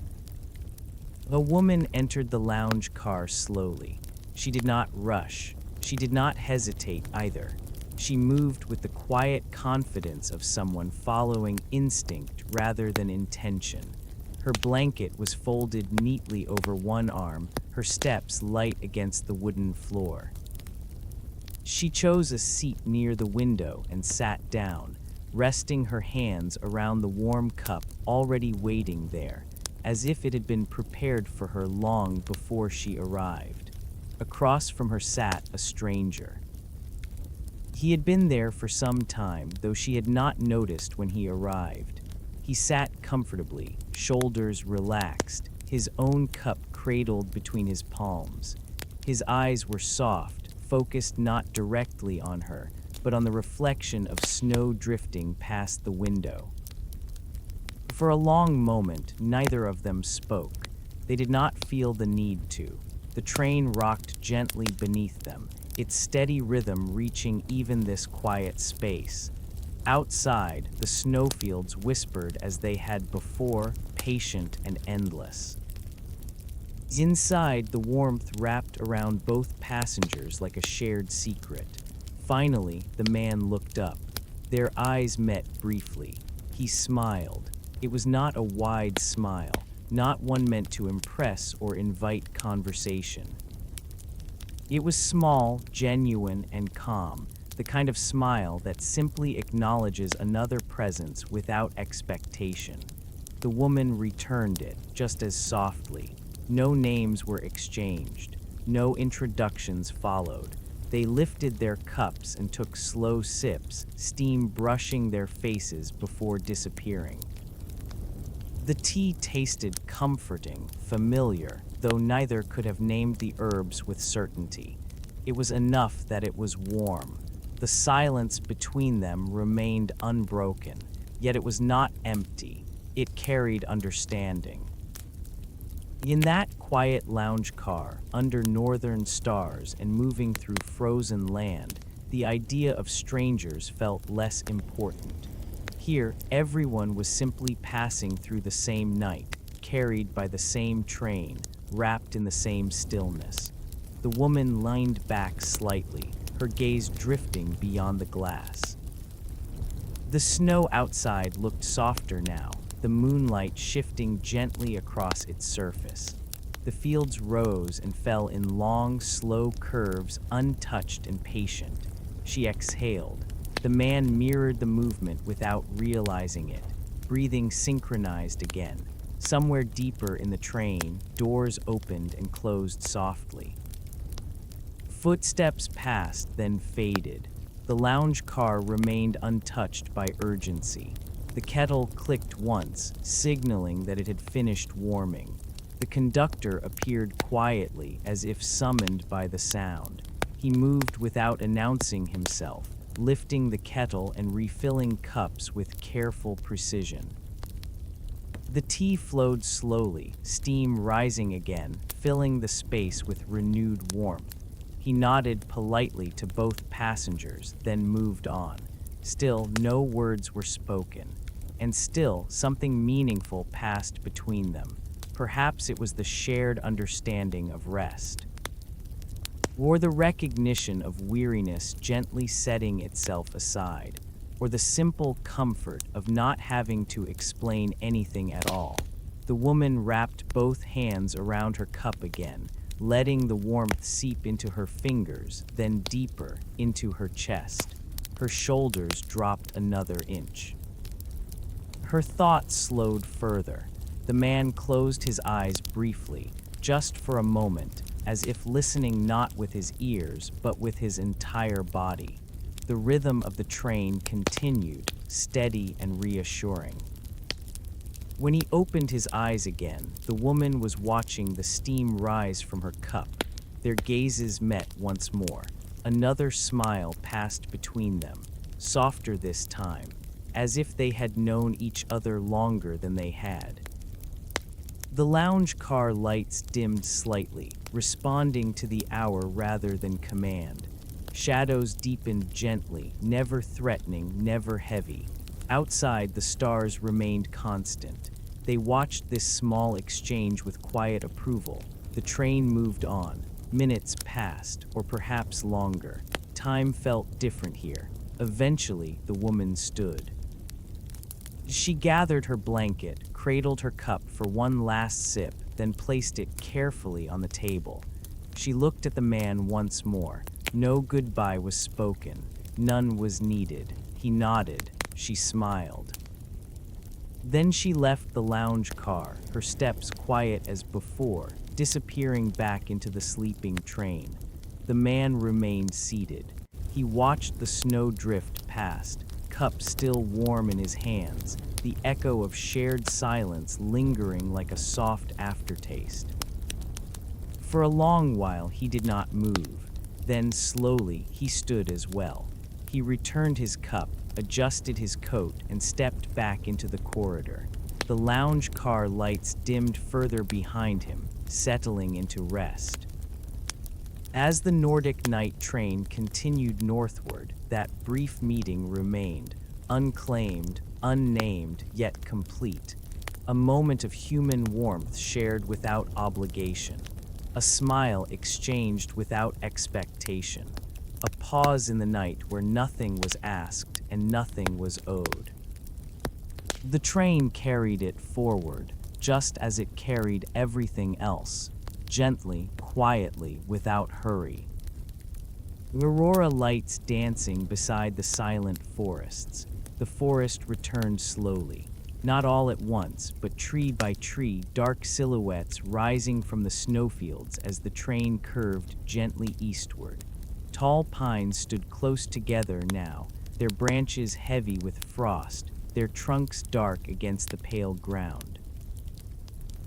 A woman entered the lounge car slowly. She did not rush. She did not hesitate either. She moved with the quiet confidence of someone following instinct rather than intention. Her blanket was folded neatly over one arm, her steps light against the wooden floor. She chose a seat near the window and sat down, resting her hands around the warm cup already waiting there, as if it had been prepared for her long before she arrived. Across from her sat a stranger. He had been there for some time, though she had not noticed when he arrived. He sat comfortably, shoulders relaxed, his own cup cradled between his palms. His eyes were soft, focused not directly on her, but on the reflection of snow drifting past the window. For a long moment, neither of them spoke. They did not feel the need to. The train rocked gently beneath them, its steady rhythm reaching even this quiet space. Outside, the snowfields whispered as they had before, patient and endless. Inside, the warmth wrapped around both passengers like a shared secret. Finally, the man looked up. Their eyes met briefly. He smiled. It was not a wide smile, not one meant to impress or invite conversation. It was small, genuine, and calm, the kind of smile that simply acknowledges another presence without expectation. The woman returned it, just as softly. No names were exchanged. No introductions followed. They lifted their cups and took slow sips, steam brushing their faces before disappearing. The tea tasted comforting, familiar, though neither could have named the herbs with certainty. It was enough that it was warm. The silence between them remained unbroken, yet it was not empty. It carried understanding. In that quiet lounge car, under northern stars and moving through frozen land, the idea of strangers felt less important. Here, everyone was simply passing through the same night, carried by the same train, wrapped in the same stillness. The woman leaned back slightly, her gaze drifting beyond the glass. The snow outside looked softer now, the moonlight shifting gently across its surface. The fields rose and fell in long, slow curves, untouched and patient. She exhaled. The man mirrored the movement without realizing it, breathing synchronized again. Somewhere deeper in the train, doors opened and closed softly. Footsteps passed, then faded. The lounge car remained untouched by urgency. The kettle clicked once, signaling that it had finished warming. The conductor appeared quietly, as if summoned by the sound. He moved without announcing himself, lifting the kettle and refilling cups with careful precision. The tea flowed slowly, steam rising again, filling the space with renewed warmth. He nodded politely to both passengers, then moved on. Still, no words were spoken. And still, something meaningful passed between them. Perhaps it was the shared understanding of rest, or the recognition of weariness gently setting itself aside, or the simple comfort of not having to explain anything at all. The woman wrapped both hands around her cup again, letting the warmth seep into her fingers, then deeper into her chest. Her shoulders dropped another inch. Her thoughts slowed further. The man closed his eyes briefly, just for a moment, as if listening not with his ears, but with his entire body. The rhythm of the train continued, steady and reassuring. When he opened his eyes again, the woman was watching the steam rise from her cup. Their gazes met once more. Another smile passed between them, softer this time, as if they had known each other longer than they had. The lounge car lights dimmed slightly, responding to the hour rather than command. Shadows deepened gently, never threatening, never heavy. Outside, the stars remained constant. They watched this small exchange with quiet approval. The train moved on. Minutes passed, or perhaps longer. Time felt different here. Eventually, the woman stood. She gathered her blanket, cradled her cup for one last sip, then placed it carefully on the table. She looked at the man once more. No goodbye was spoken. None was needed. He nodded. She smiled. Then she left the lounge car, her steps quiet as before, disappearing back into the sleeping train. The man remained seated. He watched the snow drift past, cup still warm in his hands, the echo of shared silence lingering like a soft aftertaste. For a long while he did not move. Then, slowly, he stood as well. He returned his cup, adjusted his coat, and stepped back into the corridor. The lounge car lights dimmed further behind him, settling into rest. As the Nordic night train continued northward, that brief meeting remained, unclaimed, unnamed, yet complete. A moment of human warmth shared without obligation. A smile exchanged without expectation. A pause in the night where nothing was asked and nothing was owed. The train carried it forward, just as it carried everything else, gently, quietly, without hurry. Aurora lights dancing beside the silent forests. The forest returned slowly. Not all at once, but tree by tree, dark silhouettes rising from the snowfields as the train curved gently eastward. Tall pines stood close together now, their branches heavy with frost, their trunks dark against the pale ground.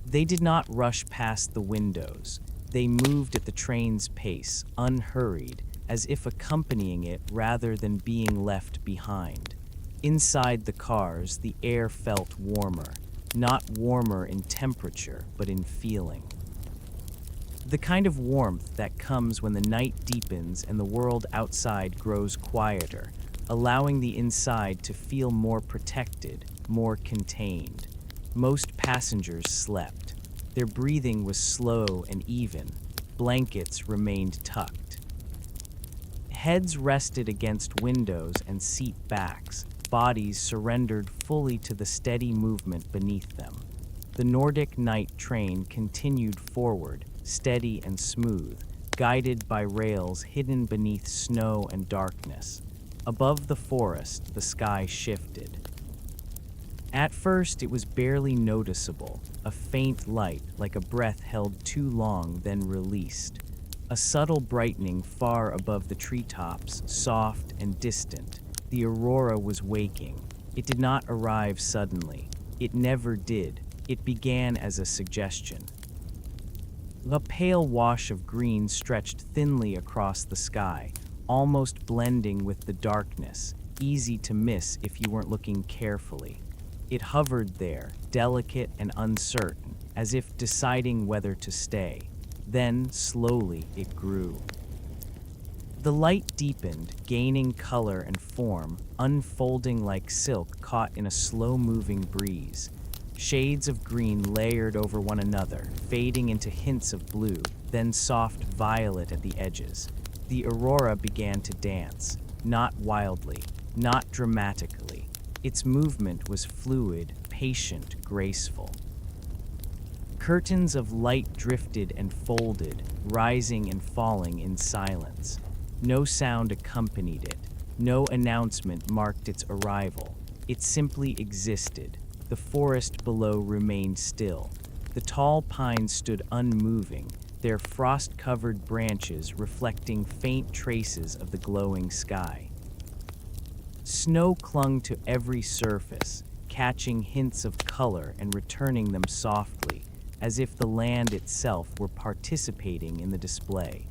They did not rush past the windows. They moved at the train's pace, unhurried, as if accompanying it rather than being left behind. Inside the cars, the air felt warmer, not warmer in temperature, but in feeling. The kind of warmth that comes when the night deepens and the world outside grows quieter, allowing the inside to feel more protected, more contained. Most passengers slept. Their breathing was slow and even. Blankets remained tucked. Heads rested against windows and seat backs. Bodies surrendered fully to the steady movement beneath them. The Nordic night train continued forward, steady and smooth, guided by rails hidden beneath snow and darkness. Above the forest, the sky shifted. At first, it was barely noticeable, a faint light like a breath held too long, then released. A subtle brightening far above the treetops, soft and distant. The aurora was waking. It did not arrive suddenly. It never did. It began as a suggestion. A pale wash of green stretched thinly across the sky, almost blending with the darkness, easy to miss if you weren't looking carefully. It hovered there, delicate and uncertain, as if deciding whether to stay. Then, slowly, it grew. The light deepened, gaining color and form, unfolding like silk caught in a slow-moving breeze. Shades of green layered over one another, fading into hints of blue, then soft violet at the edges. The aurora began to dance, not wildly, not dramatically. Its movement was fluid, patient, graceful. Curtains of light drifted and folded, rising and falling in silence. No sound accompanied it. No announcement marked its arrival. It simply existed. The forest below remained still. The tall pines stood unmoving, their frost-covered branches reflecting faint traces of the glowing sky. Snow clung to every surface, catching hints of color and returning them softly, as if the land itself were participating in the display.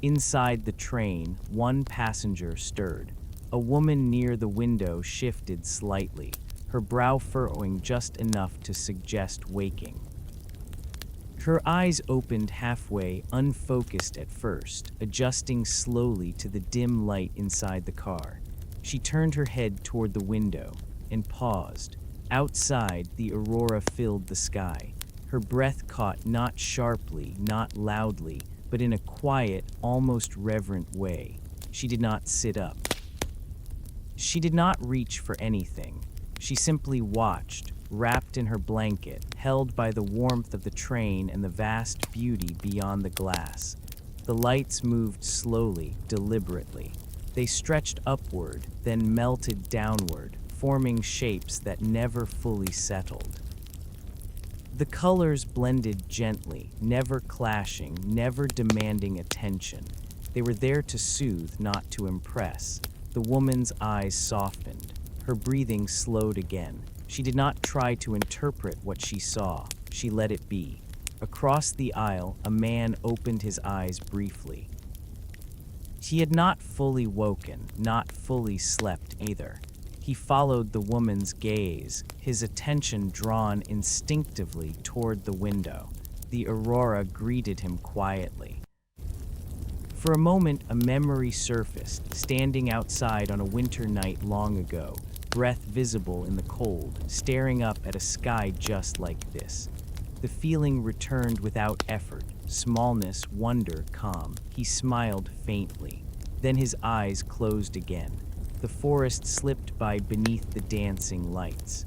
Inside the train, one passenger stirred. A woman near the window shifted slightly, her brow furrowing just enough to suggest waking. Her eyes opened halfway, unfocused at first, adjusting slowly to the dim light inside the car. She turned her head toward the window and paused. Outside, the aurora filled the sky. Her breath caught not sharply, not loudly, but in a quiet, almost reverent way. She did not sit up. She did not reach for anything. She simply watched, wrapped in her blanket, held by the warmth of the train and the vast beauty beyond the glass. The lights moved slowly, deliberately. They stretched upward, then melted downward, forming shapes that never fully settled. The colors blended gently, never clashing, never demanding attention. They were there to soothe, not to impress. The woman's eyes softened. Her breathing slowed again. She did not try to interpret what she saw. She let it be. Across the aisle, a man opened his eyes briefly. He had not fully woken, not fully slept either. He followed the woman's gaze, his attention drawn instinctively toward the window. The aurora greeted him quietly. For a moment, a memory surfaced, standing outside on a winter night long ago, breath visible in the cold, staring up at a sky just like this. The feeling returned without effort, smallness, wonder, calm. He smiled faintly. Then his eyes closed again. The forest slipped by beneath the dancing lights.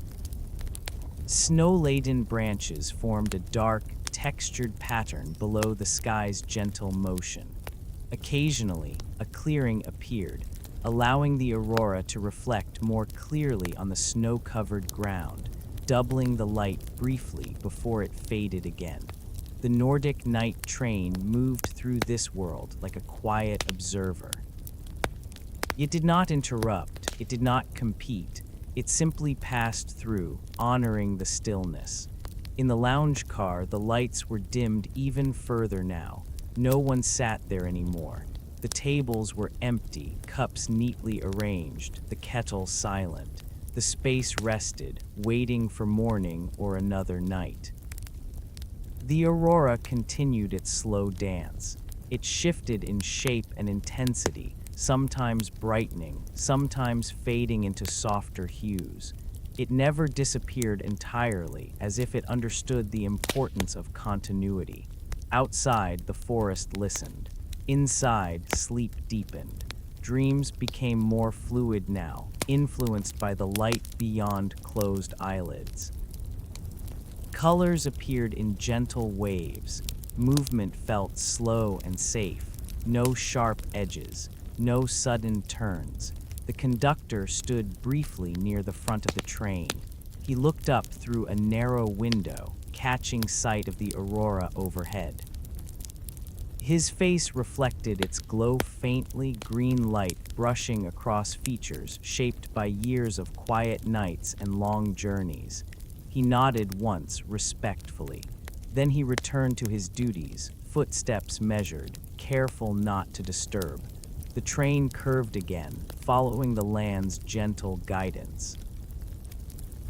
Snow-laden branches formed a dark, textured pattern below the sky's gentle motion. Occasionally, a clearing appeared, allowing the aurora to reflect more clearly on the snow-covered ground, doubling the light briefly before it faded again. The Nordic night train moved through this world like a quiet observer. It did not interrupt, it did not compete, it simply passed through, honoring the stillness. In the lounge car, the lights were dimmed even further now. No one sat there anymore. The tables were empty, cups neatly arranged, the kettle silent. The space rested, waiting for morning or another night. The aurora continued its slow dance. It shifted in shape and intensity, sometimes brightening, sometimes fading into softer hues. It never disappeared entirely, as if it understood the importance of continuity. Outside, the forest listened. Inside, sleep deepened. Dreams became more fluid now, influenced by the light beyond closed eyelids. Colors appeared in gentle waves. Movement felt slow and safe. No sharp edges, no sudden turns. The conductor stood briefly near the front of the train. He looked up through a narrow window, catching sight of the aurora overhead. His face reflected its glow, faintly green light brushing across features shaped by years of quiet nights and long journeys. He nodded once, respectfully. Then he returned to his duties, footsteps measured, careful not to disturb. The train curved again, following the land's gentle guidance.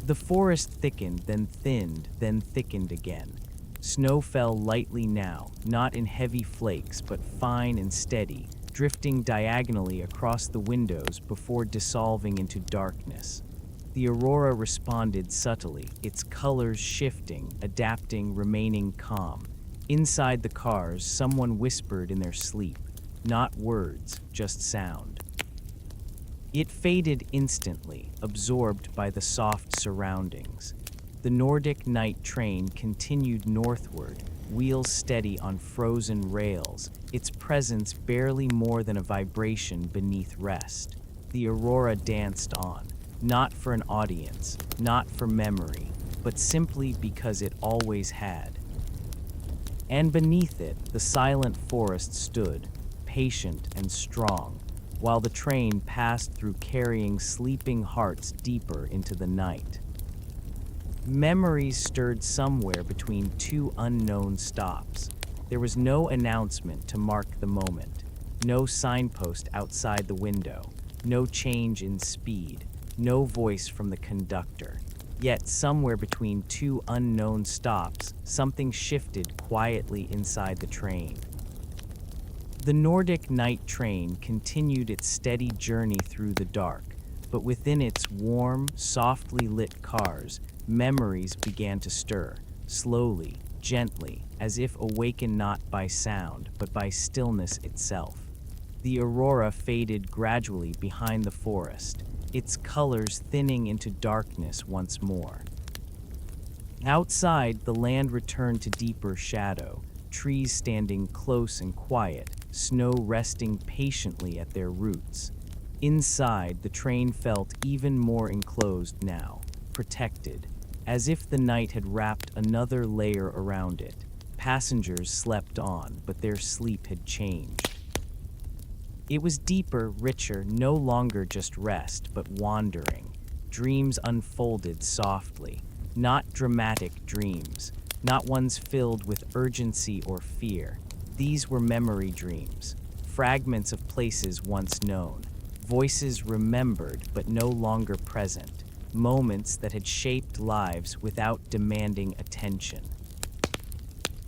The forest thickened, then thinned, then thickened again. Snow fell lightly now, not in heavy flakes, but fine and steady, drifting diagonally across the windows before dissolving into darkness. The aurora responded subtly, its colors shifting, adapting, remaining calm. Inside the cars, someone whispered in their sleep. Not words, just sound. It faded instantly, absorbed by the soft surroundings. The Nordic night train continued northward, wheels steady on frozen rails, its presence barely more than a vibration beneath rest. The aurora danced on, not for an audience, not for memory, but simply because it always had. And beneath it, the silent forest stood, patient and strong, while the train passed through, carrying sleeping hearts deeper into the night. Memories stirred somewhere between two unknown stops. There was no announcement to mark the moment, no signpost outside the window, no change in speed, no voice from the conductor. Yet somewhere between two unknown stops, something shifted quietly inside the train. The Nordic night train continued its steady journey through the dark, but within its warm, softly lit cars, memories began to stir, slowly, gently, as if awakened not by sound, but by stillness itself. The aurora faded gradually behind the forest, its colors thinning into darkness once more. Outside, the land returned to deeper shadow, trees standing close and quiet, snow resting patiently at their roots. Inside, the train felt even more enclosed now, protected, as if the night had wrapped another layer around it. Passengers slept on, but their sleep had changed. It was deeper, richer, no longer just rest, but wandering. Dreams unfolded softly, not dramatic dreams, not ones filled with urgency or fear. These were memory dreams, fragments of places once known, voices remembered but no longer present, moments that had shaped lives without demanding attention.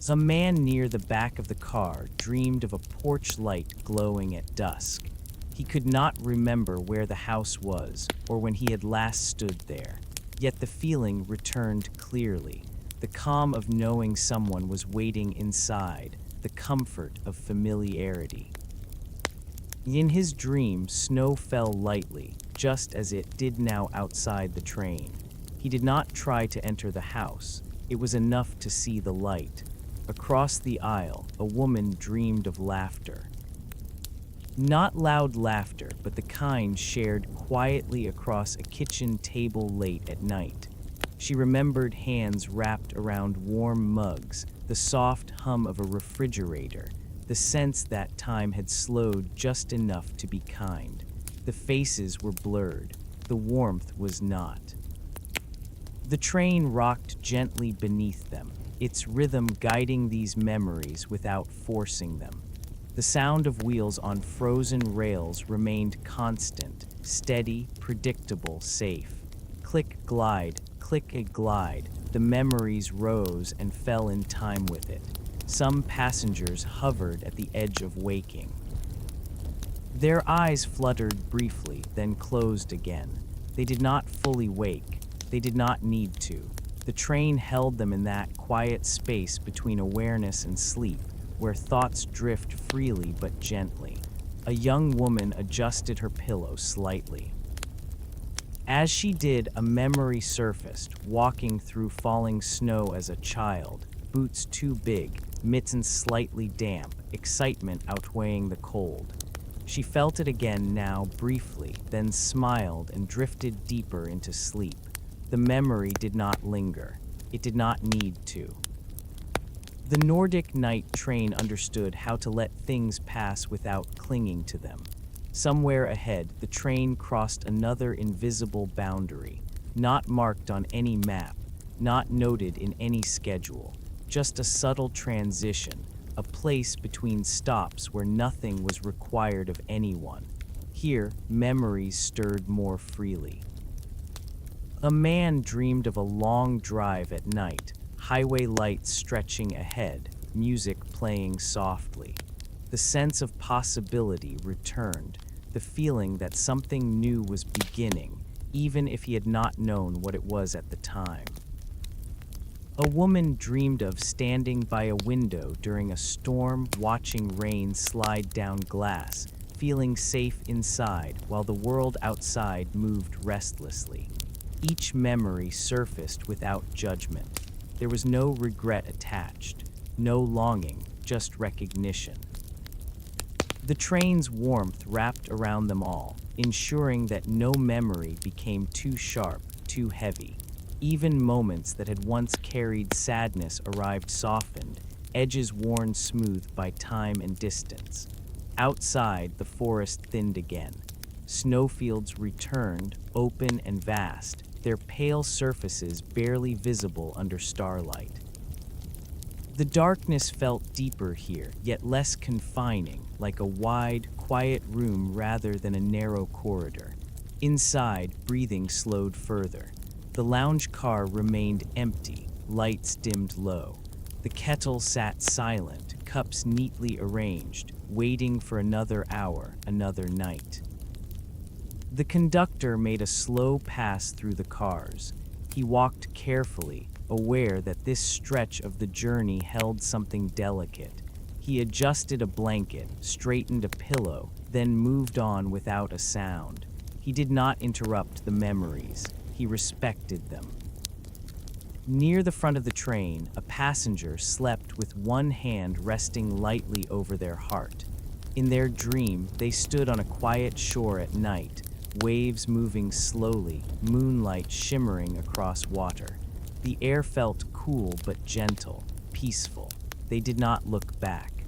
A man near the back of the car dreamed of a porch light glowing at dusk. He could not remember where the house was or when he had last stood there, yet the feeling returned clearly, the calm of knowing someone was waiting inside, the comfort of familiarity. In his dream, snow fell lightly, just as it did now outside the train. He did not try to enter the house. It was enough to see the light. Across the aisle, a woman dreamed of laughter. Not loud laughter, but the kind shared quietly across a kitchen table late at night. She remembered hands wrapped around warm mugs, the soft hum of a refrigerator, the sense that time had slowed just enough to be kind. The faces were blurred. The warmth was not. The train rocked gently beneath them, its rhythm guiding these memories without forcing them. The sound of wheels on frozen rails remained constant, steady, predictable, safe. Click, glide, click, glide. The memories rose and fell in time with it. Some passengers hovered at the edge of waking. Their eyes fluttered briefly, then closed again. They did not fully wake. They did not need to. The train held them in that quiet space between awareness and sleep, where thoughts drift freely but gently. A young woman adjusted her pillow slightly. As she did, a memory surfaced, walking through falling snow as a child, boots too big, mittens slightly damp, excitement outweighing the cold. She felt it again now briefly, then smiled and drifted deeper into sleep. The memory did not linger. It did not need to. The Nordic night train understood how to let things pass without clinging to them. Somewhere ahead, the train crossed another invisible boundary, not marked on any map, not noted in any schedule, just a subtle transition, a place between stops where nothing was required of anyone. Here, memories stirred more freely. A man dreamed of a long drive at night, highway lights stretching ahead, music playing softly. The sense of possibility returned, the feeling that something new was beginning, even if he had not known what it was at the time. A woman dreamed of standing by a window during a storm, watching rain slide down glass, feeling safe inside while the world outside moved restlessly. Each memory surfaced without judgment. There was no regret attached, no longing, just recognition. The train's warmth wrapped around them all, ensuring that no memory became too sharp, too heavy. Even moments that had once carried sadness arrived softened, edges worn smooth by time and distance. Outside, the forest thinned again. Snowfields returned, open and vast, their pale surfaces barely visible under starlight. The darkness felt deeper here, yet less confining, like a wide, quiet room rather than a narrow corridor. Inside, breathing slowed further. The lounge car remained empty, lights dimmed low. The kettle sat silent, cups neatly arranged, waiting for another hour, another night. The conductor made a slow pass through the cars. He walked carefully, aware that this stretch of the journey held something delicate. He adjusted a blanket, straightened a pillow, then moved on without a sound. He did not interrupt the memories. He respected them. Near the front of the train, a passenger slept with one hand resting lightly over their heart. In their dream, they stood on a quiet shore at night, waves moving slowly, moonlight shimmering across water. The air felt cool but gentle, peaceful. They did not look back.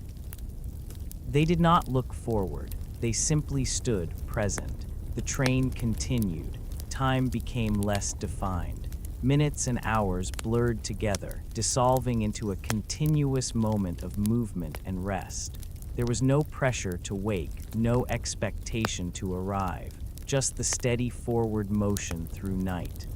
They did not look forward. They simply stood, present. The train continued. Time became less defined. Minutes and hours blurred together, dissolving into a continuous moment of movement and rest. There was no pressure to wake, no expectation to arrive, just the steady forward motion through night.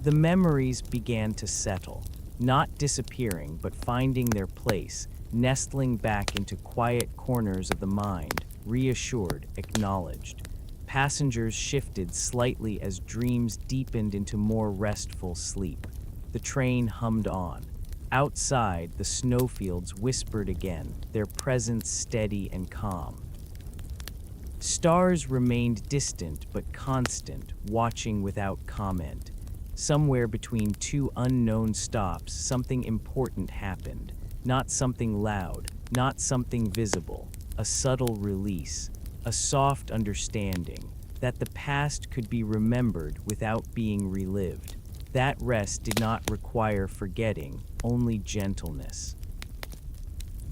The memories began to settle, not disappearing but finding their place, nestling back into quiet corners of the mind, reassured, acknowledged. Passengers shifted slightly as dreams deepened into more restful sleep. The train hummed on. Outside, the snowfields whispered again, their presence steady and calm. Stars remained distant but constant, watching without comment. Somewhere between two unknown stops, something important happened. Not something loud, not something visible. A subtle release, a soft understanding that the past could be remembered without being relived. That rest did not require forgetting, only gentleness.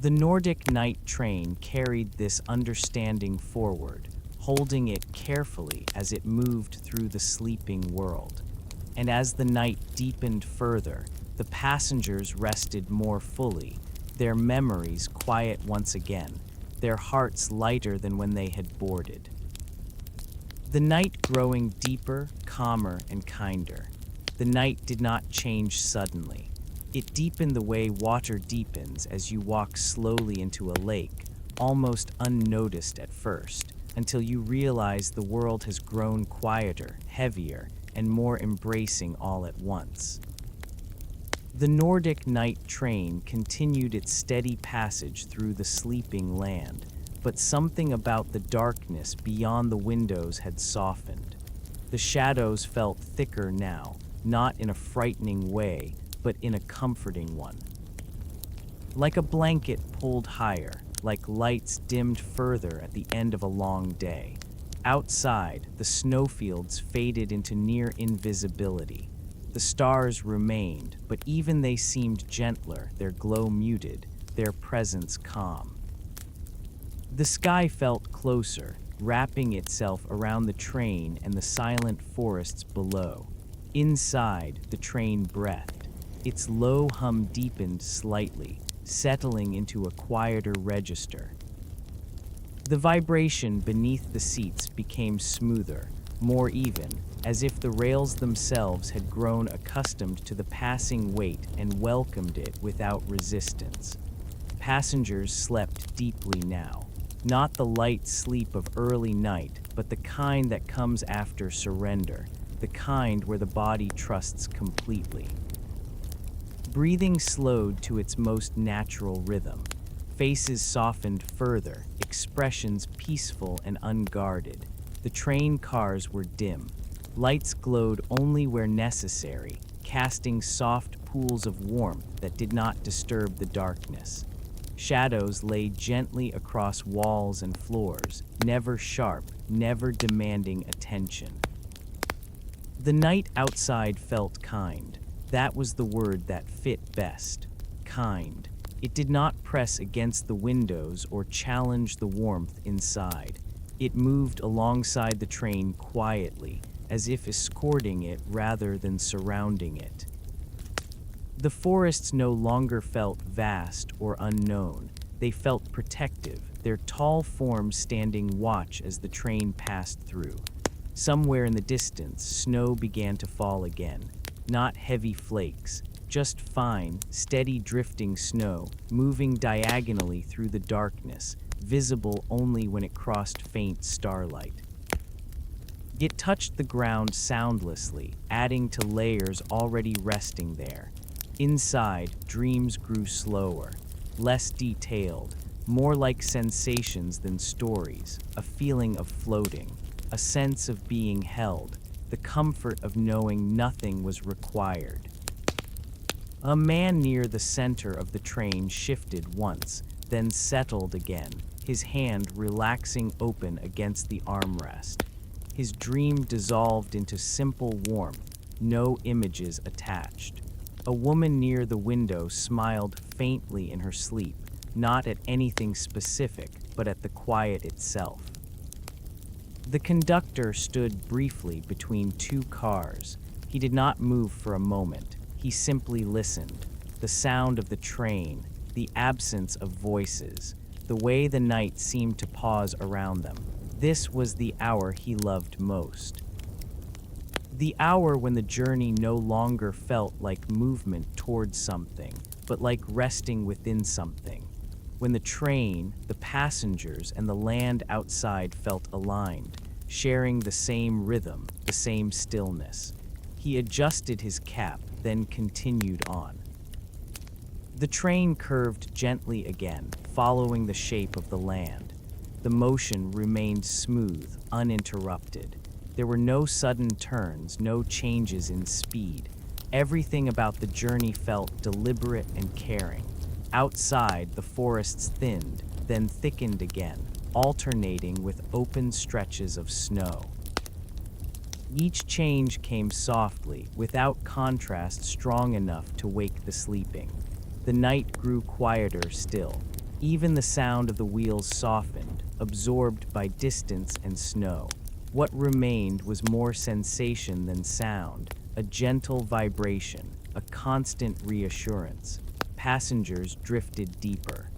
The Nordic night train carried this understanding forward, holding it carefully as it moved through the sleeping world. And as the night deepened further, the passengers rested more fully, their memories quiet once again, their hearts lighter than when they had boarded. The night growing deeper, calmer, and kinder. The night did not change suddenly. It deepened the way water deepens as you walk slowly into a lake, almost unnoticed at first, until you realize the world has grown quieter, heavier, and more embracing all at once. The Nordic night train continued its steady passage through the sleeping land, but something about the darkness beyond the windows had softened. The shadows felt thicker now, not in a frightening way, but in a comforting one. Like a blanket pulled higher, like lights dimmed further at the end of a long day. Outside, the snowfields faded into near invisibility. The stars remained, but even they seemed gentler, their glow muted, their presence calm. The sky felt closer, wrapping itself around the train and the silent forests below. Inside, the train breathed. Its low hum deepened slightly, settling into a quieter register. The vibration beneath the seats became smoother, more even, as if the rails themselves had grown accustomed to the passing weight and welcomed it without resistance. Passengers slept deeply now, not the light sleep of early night, but the kind that comes after surrender, the kind where the body trusts completely. Breathing slowed to its most natural rhythm. Faces softened further, expressions peaceful and unguarded. The train cars were dim. Lights glowed only where necessary, casting soft pools of warmth that did not disturb the darkness. Shadows lay gently across walls and floors, never sharp, never demanding attention. The night outside felt kind. That was the word that fit best. Kind. It did not press against the windows or challenge the warmth inside. It moved alongside the train quietly, as if escorting it rather than surrounding it. The forests no longer felt vast or unknown. They felt protective, their tall forms standing watch as the train passed through. Somewhere in the distance, snow began to fall again. Not heavy flakes, just fine, steady drifting snow, moving diagonally through the darkness, visible only when it crossed faint starlight. It touched the ground soundlessly, adding to layers already resting there. Inside, dreams grew slower, less detailed, more like sensations than stories, a feeling of floating, a sense of being held, the comfort of knowing nothing was required. A man near the center of the train shifted once, then settled again, his hand relaxing open against the armrest. His dream dissolved into simple warmth, no images attached. A woman near the window smiled faintly in her sleep, not at anything specific, but at the quiet itself. The conductor stood briefly between two cars. He did not move for a moment. He simply listened. The sound of the train, the absence of voices, the way the night seemed to pause around them. This was the hour he loved most. The hour when the journey no longer felt like movement towards something, but like resting within something. When the train, the passengers, and the land outside felt aligned, sharing the same rhythm, the same stillness. He adjusted his cap, then continued on. The train curved gently again, following the shape of the land. The motion remained smooth, uninterrupted. There were no sudden turns, no changes in speed. Everything about the journey felt deliberate and caring. Outside, the forests thinned, then thickened again, alternating with open stretches of snow. Each change came softly, without contrast strong enough to wake the sleeping. The night grew quieter still. Even the sound of the wheels softened, absorbed by distance and snow. What remained was more sensation than sound, a gentle vibration, a constant reassurance. Passengers drifted deeper.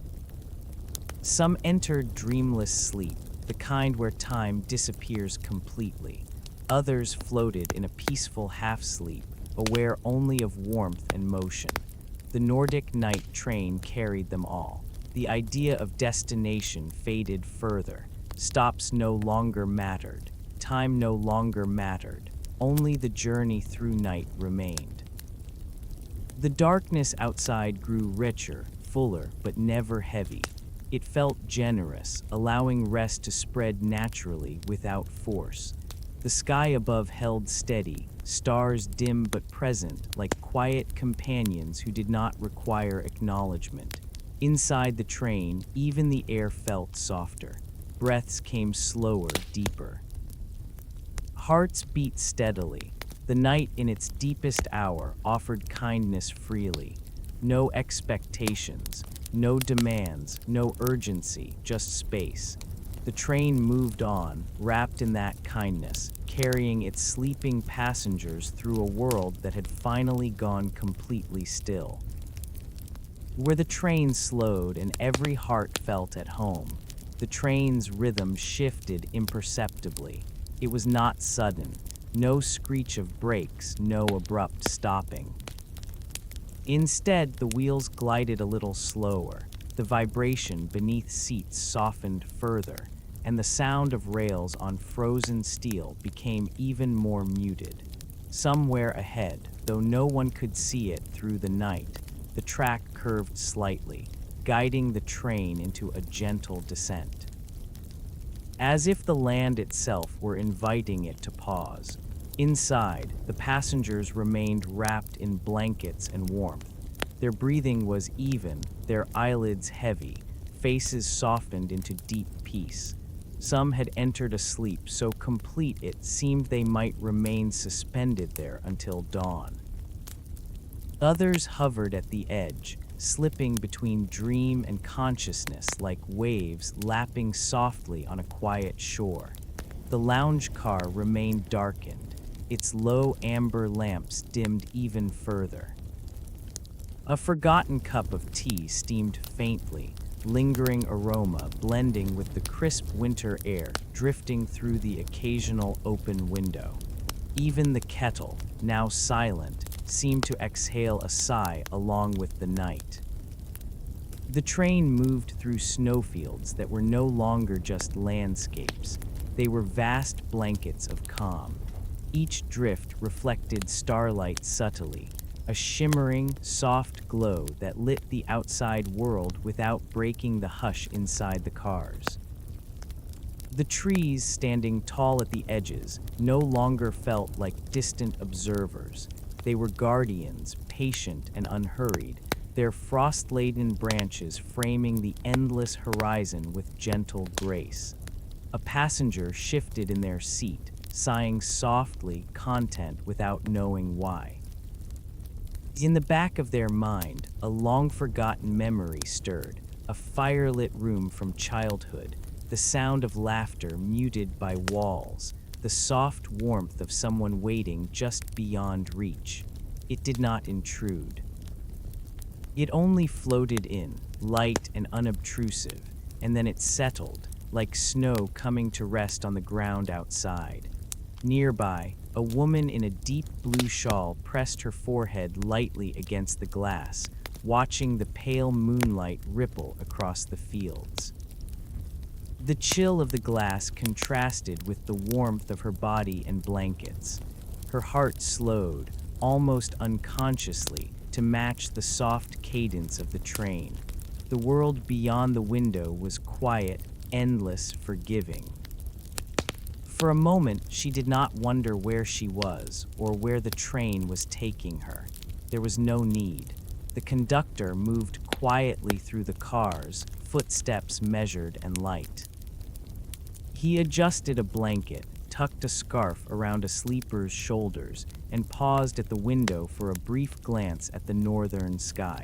Some entered dreamless sleep, the kind where time disappears completely. Others floated in a peaceful half-sleep, aware only of warmth and motion. The Nordic night train carried them all. The idea of destination faded further. Stops no longer mattered. Time no longer mattered. Only the journey through night remained. The darkness outside grew richer, fuller, but never heavy. It felt generous, allowing rest to spread naturally without force. The sky above held steady, stars dim but present, like quiet companions who did not require acknowledgement. Inside the train, even the air felt softer. Breaths came slower, deeper. Hearts beat steadily. The night in its deepest hour offered kindness freely. No expectations, no demands, no urgency, just space. The train moved on, wrapped in that kindness, carrying its sleeping passengers through a world that had finally gone completely still. Where the train slowed and every heart felt at home, the train's rhythm shifted imperceptibly. It was not sudden. No screech of brakes, no abrupt stopping. Instead, the wheels glided a little slower. The vibration beneath seats softened further, and the sound of rails on frozen steel became even more muted. Somewhere ahead, though no one could see it through the night, the track curved slightly, guiding the train into a gentle descent. As if the land itself were inviting it to pause. Inside, the passengers remained wrapped in blankets and warmth. Their breathing was even, their eyelids heavy, faces softened into deep peace. Some had entered a sleep so complete it seemed they might remain suspended there until dawn. Others hovered at the edge, slipping between dream and consciousness like waves lapping softly on a quiet shore. The lounge car remained darkened, its low amber lamps dimmed even further. A forgotten cup of tea steamed faintly, lingering aroma blending with the crisp winter air drifting through the occasional open window. Even the kettle, now silent, seemed to exhale a sigh along with the night. The train moved through snowfields that were no longer just landscapes. They were vast blankets of calm. Each drift reflected starlight subtly, a shimmering, soft glow that lit the outside world without breaking the hush inside the cars. The trees, standing tall at the edges, no longer felt like distant observers. They were guardians, patient and unhurried, their frost-laden branches framing the endless horizon with gentle grace. A passenger shifted in their seat, sighing softly, content without knowing why. In the back of their mind, a long-forgotten memory stirred, a firelit room from childhood, the sound of laughter muted by walls, the soft warmth of someone waiting just beyond reach. It did not intrude. It only floated in, light and unobtrusive, and then it settled, like snow coming to rest on the ground outside. Nearby, a woman in a deep blue shawl pressed her forehead lightly against the glass, watching the pale moonlight ripple across the fields. The chill of the glass contrasted with the warmth of her body and blankets. Her heart slowed, almost unconsciously, to match the soft cadence of the train. The world beyond the window was quiet, endless, forgiving. For a moment, she did not wonder where she was or where the train was taking her. There was no need. The conductor moved quietly through the cars, footsteps measured and light. He adjusted a blanket, tucked a scarf around a sleeper's shoulders, and paused at the window for a brief glance at the northern sky.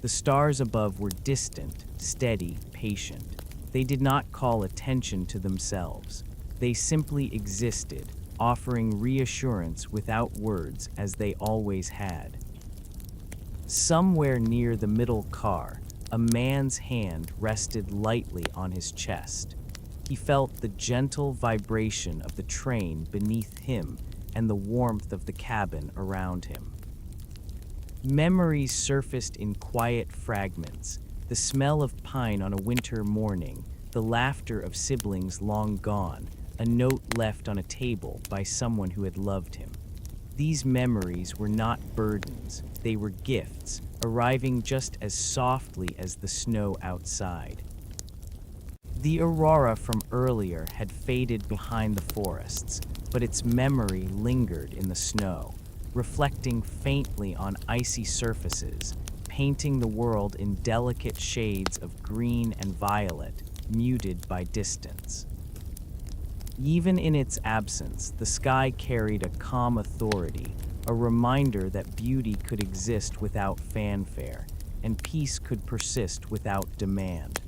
The stars above were distant, steady, patient. They did not call attention to themselves. They simply existed, offering reassurance without words as they always had. Somewhere near the middle car, a man's hand rested lightly on his chest. He felt the gentle vibration of the train beneath him and the warmth of the cabin around him. Memories surfaced in quiet fragments, the smell of pine on a winter morning, the laughter of siblings long gone, a note left on a table by someone who had loved him. These memories were not burdens, they were gifts, arriving just as softly as the snow outside. The aurora from earlier had faded behind the forests, but its memory lingered in the snow, reflecting faintly on icy surfaces, painting the world in delicate shades of green and violet, muted by distance. Even in its absence, the sky carried a calm authority, a reminder that beauty could exist without fanfare, and peace could persist without demand.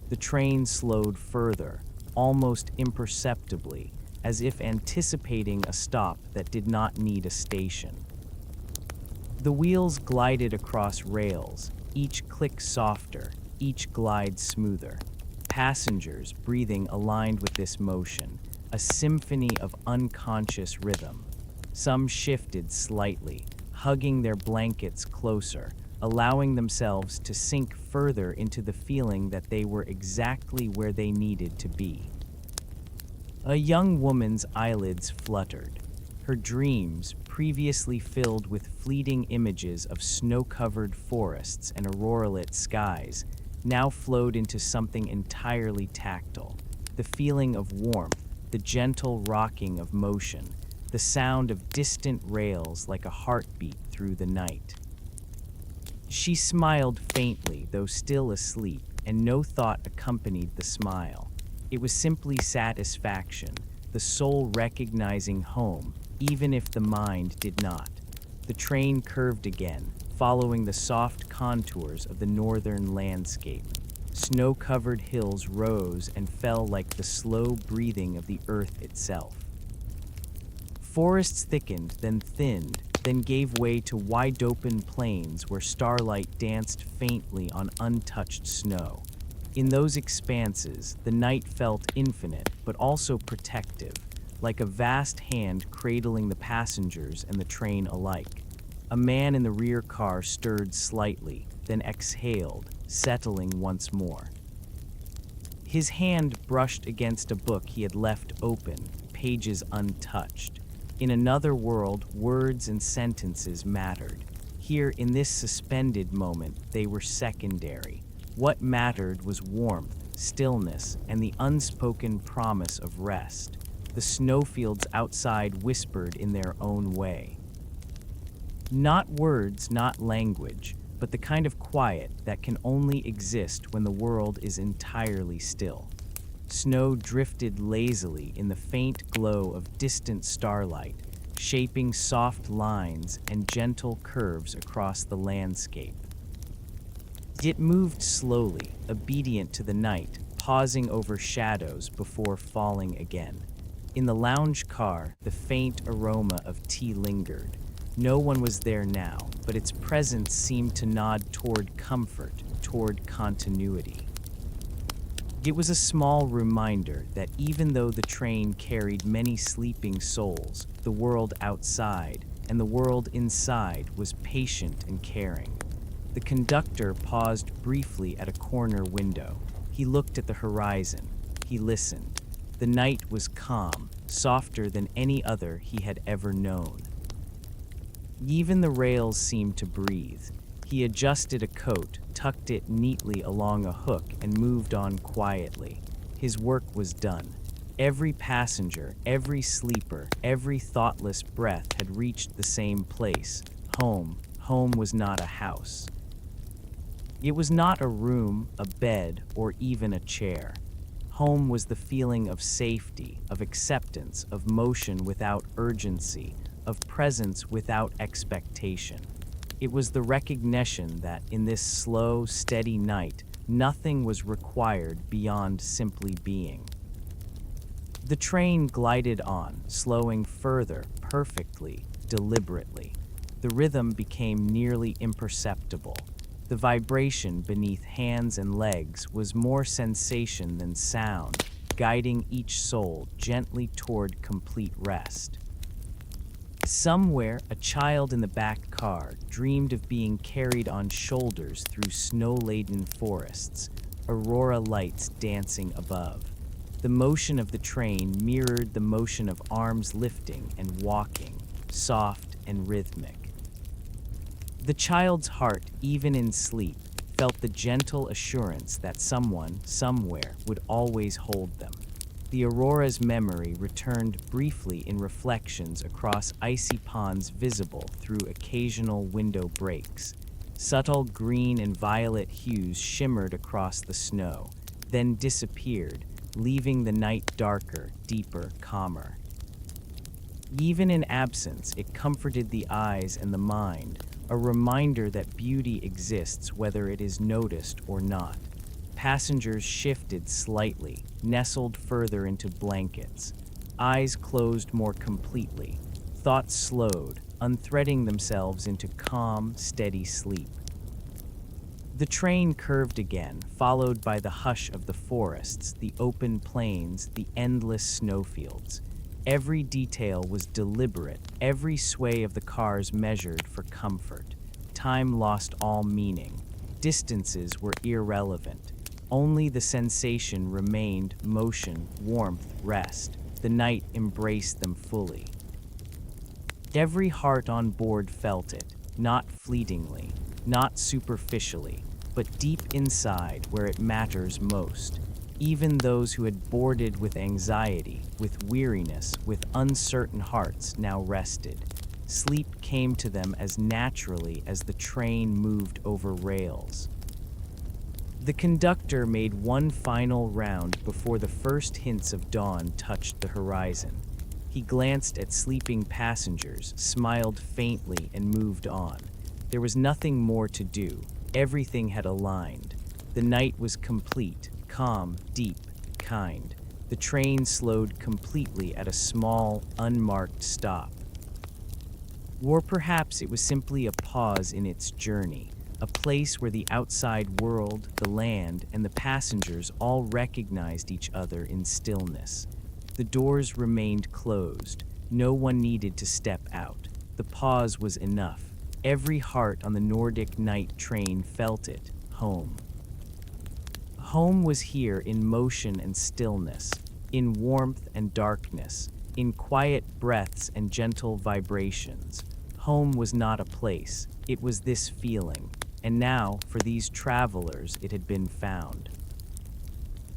The train slowed further, almost imperceptibly, as if anticipating a stop that did not need a station. The wheels glided across rails, each click softer, each glide smoother. Passengers breathing aligned with this motion, a symphony of unconscious rhythm. Some shifted slightly, hugging their blankets closer, allowing themselves to sink further into the feeling that they were exactly where they needed to be. A young woman's eyelids fluttered. Her dreams, previously filled with fleeting images of snow-covered forests and aurora-lit skies, now flowed into something entirely tactile. The feeling of warmth, the gentle rocking of motion, the sound of distant rails like a heartbeat through the night. She smiled faintly, though still asleep, and no thought accompanied the smile. It was simply satisfaction, the soul recognizing home, even if the mind did not. The train curved again, following the soft contours of the northern landscape. Snow-covered hills rose and fell like the slow breathing of the earth itself. Forests thickened, then thinned, then gave way to wide-open plains where starlight danced faintly on untouched snow. In those expanses, the night felt infinite, but also protective, like a vast hand cradling the passengers and the train alike. A man in the rear car stirred slightly, then exhaled, settling once more. His hand brushed against a book he had left open, pages untouched. In another world, words and sentences mattered. Here, in this suspended moment, they were secondary. What mattered was warmth, stillness, and the unspoken promise of rest. The snowfields outside whispered in their own way. Not words, not language, but the kind of quiet that can only exist when the world is entirely still. Snow drifted lazily in the faint glow of distant starlight, shaping soft lines and gentle curves across the landscape. It moved slowly, obedient to the night, pausing over shadows before falling again. In the lounge car, the faint aroma of tea lingered. No one was there now, but its presence seemed to nod toward comfort, toward continuity. It was a small reminder that even though the train carried many sleeping souls, the world outside and the world inside was patient and caring. The conductor paused briefly at a corner window. He looked at the horizon. He listened. The night was calm, softer than any other he had ever known. Even the rails seemed to breathe. He adjusted a coat, tucked it neatly along a hook, and moved on quietly. His work was done. Every passenger, every sleeper, every thoughtless breath had reached the same place. Home. Home was not a house. It was not a room, a bed, or even a chair. Home was the feeling of safety, of acceptance, of motion without urgency, of presence without expectation. It was the recognition that in this slow, steady night, nothing was required beyond simply being. The train glided on, slowing further, perfectly, deliberately. The rhythm became nearly imperceptible. The vibration beneath hands and legs was more sensation than sound, guiding each soul gently toward complete rest. Somewhere, a child in the back car dreamed of being carried on shoulders through snow-laden forests, aurora lights dancing above. The motion of the train mirrored the motion of arms lifting and walking, soft and rhythmic. The child's heart, even in sleep, felt the gentle assurance that someone, somewhere, would always hold them. The aurora's memory returned briefly in reflections across icy ponds visible through occasional window breaks. Subtle green and violet hues shimmered across the snow, then disappeared, leaving the night darker, deeper, calmer. Even in absence, it comforted the eyes and the mind, a reminder that beauty exists whether it is noticed or not. Passengers shifted slightly, nestled further into blankets. Eyes closed more completely. Thoughts slowed, unthreading themselves into calm, steady sleep. The train curved again, followed by the hush of the forests, the open plains, the endless snowfields. Every detail was deliberate, every sway of the cars measured for comfort. Time lost all meaning. Distances were irrelevant. Only the sensation remained: motion, warmth, rest. The night embraced them fully. Every heart on board felt it, not fleetingly, not superficially, but deep inside where it matters most. Even those who had boarded with anxiety, with weariness, with uncertain hearts now rested. Sleep came to them as naturally as the train moved over rails. The conductor made one final round before the first hints of dawn touched the horizon. He glanced at sleeping passengers, smiled faintly, and moved on. There was nothing more to do. Everything had aligned. The night was complete. Calm, deep, kind. The train slowed completely at a small, unmarked stop. Or perhaps it was simply a pause in its journey, a place where the outside world, the land, and the passengers all recognized each other in stillness. The doors remained closed. No one needed to step out. The pause was enough. Every heart on the Nordic night train felt it. Home. Home was here in motion and stillness, in warmth and darkness, in quiet breaths and gentle vibrations. Home was not a place, it was this feeling, and now, for these travelers, it had been found.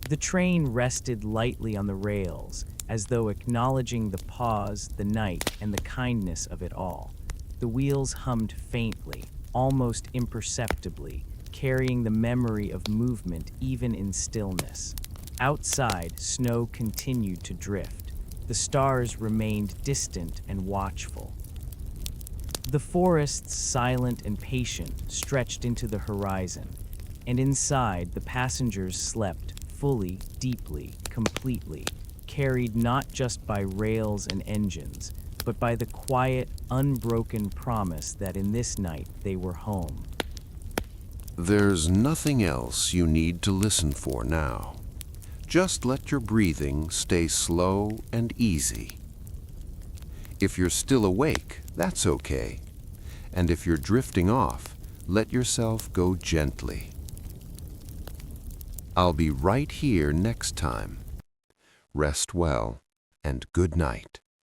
The train rested lightly on the rails, as though acknowledging the pause, the night, and the kindness of it all. The wheels hummed faintly, almost imperceptibly, carrying the memory of movement even in stillness. Outside, snow continued to drift. The stars remained distant and watchful. The forests, silent and patient, stretched into the horizon, and inside, the passengers slept fully, deeply, completely, carried not just by rails and engines, but by the quiet, unbroken promise that in this night they were home. There's nothing else you need to listen for now. Just let your breathing stay slow and easy. If you're still awake, that's okay. And if you're drifting off, let yourself go gently. I'll be right here next time. Rest well and good night.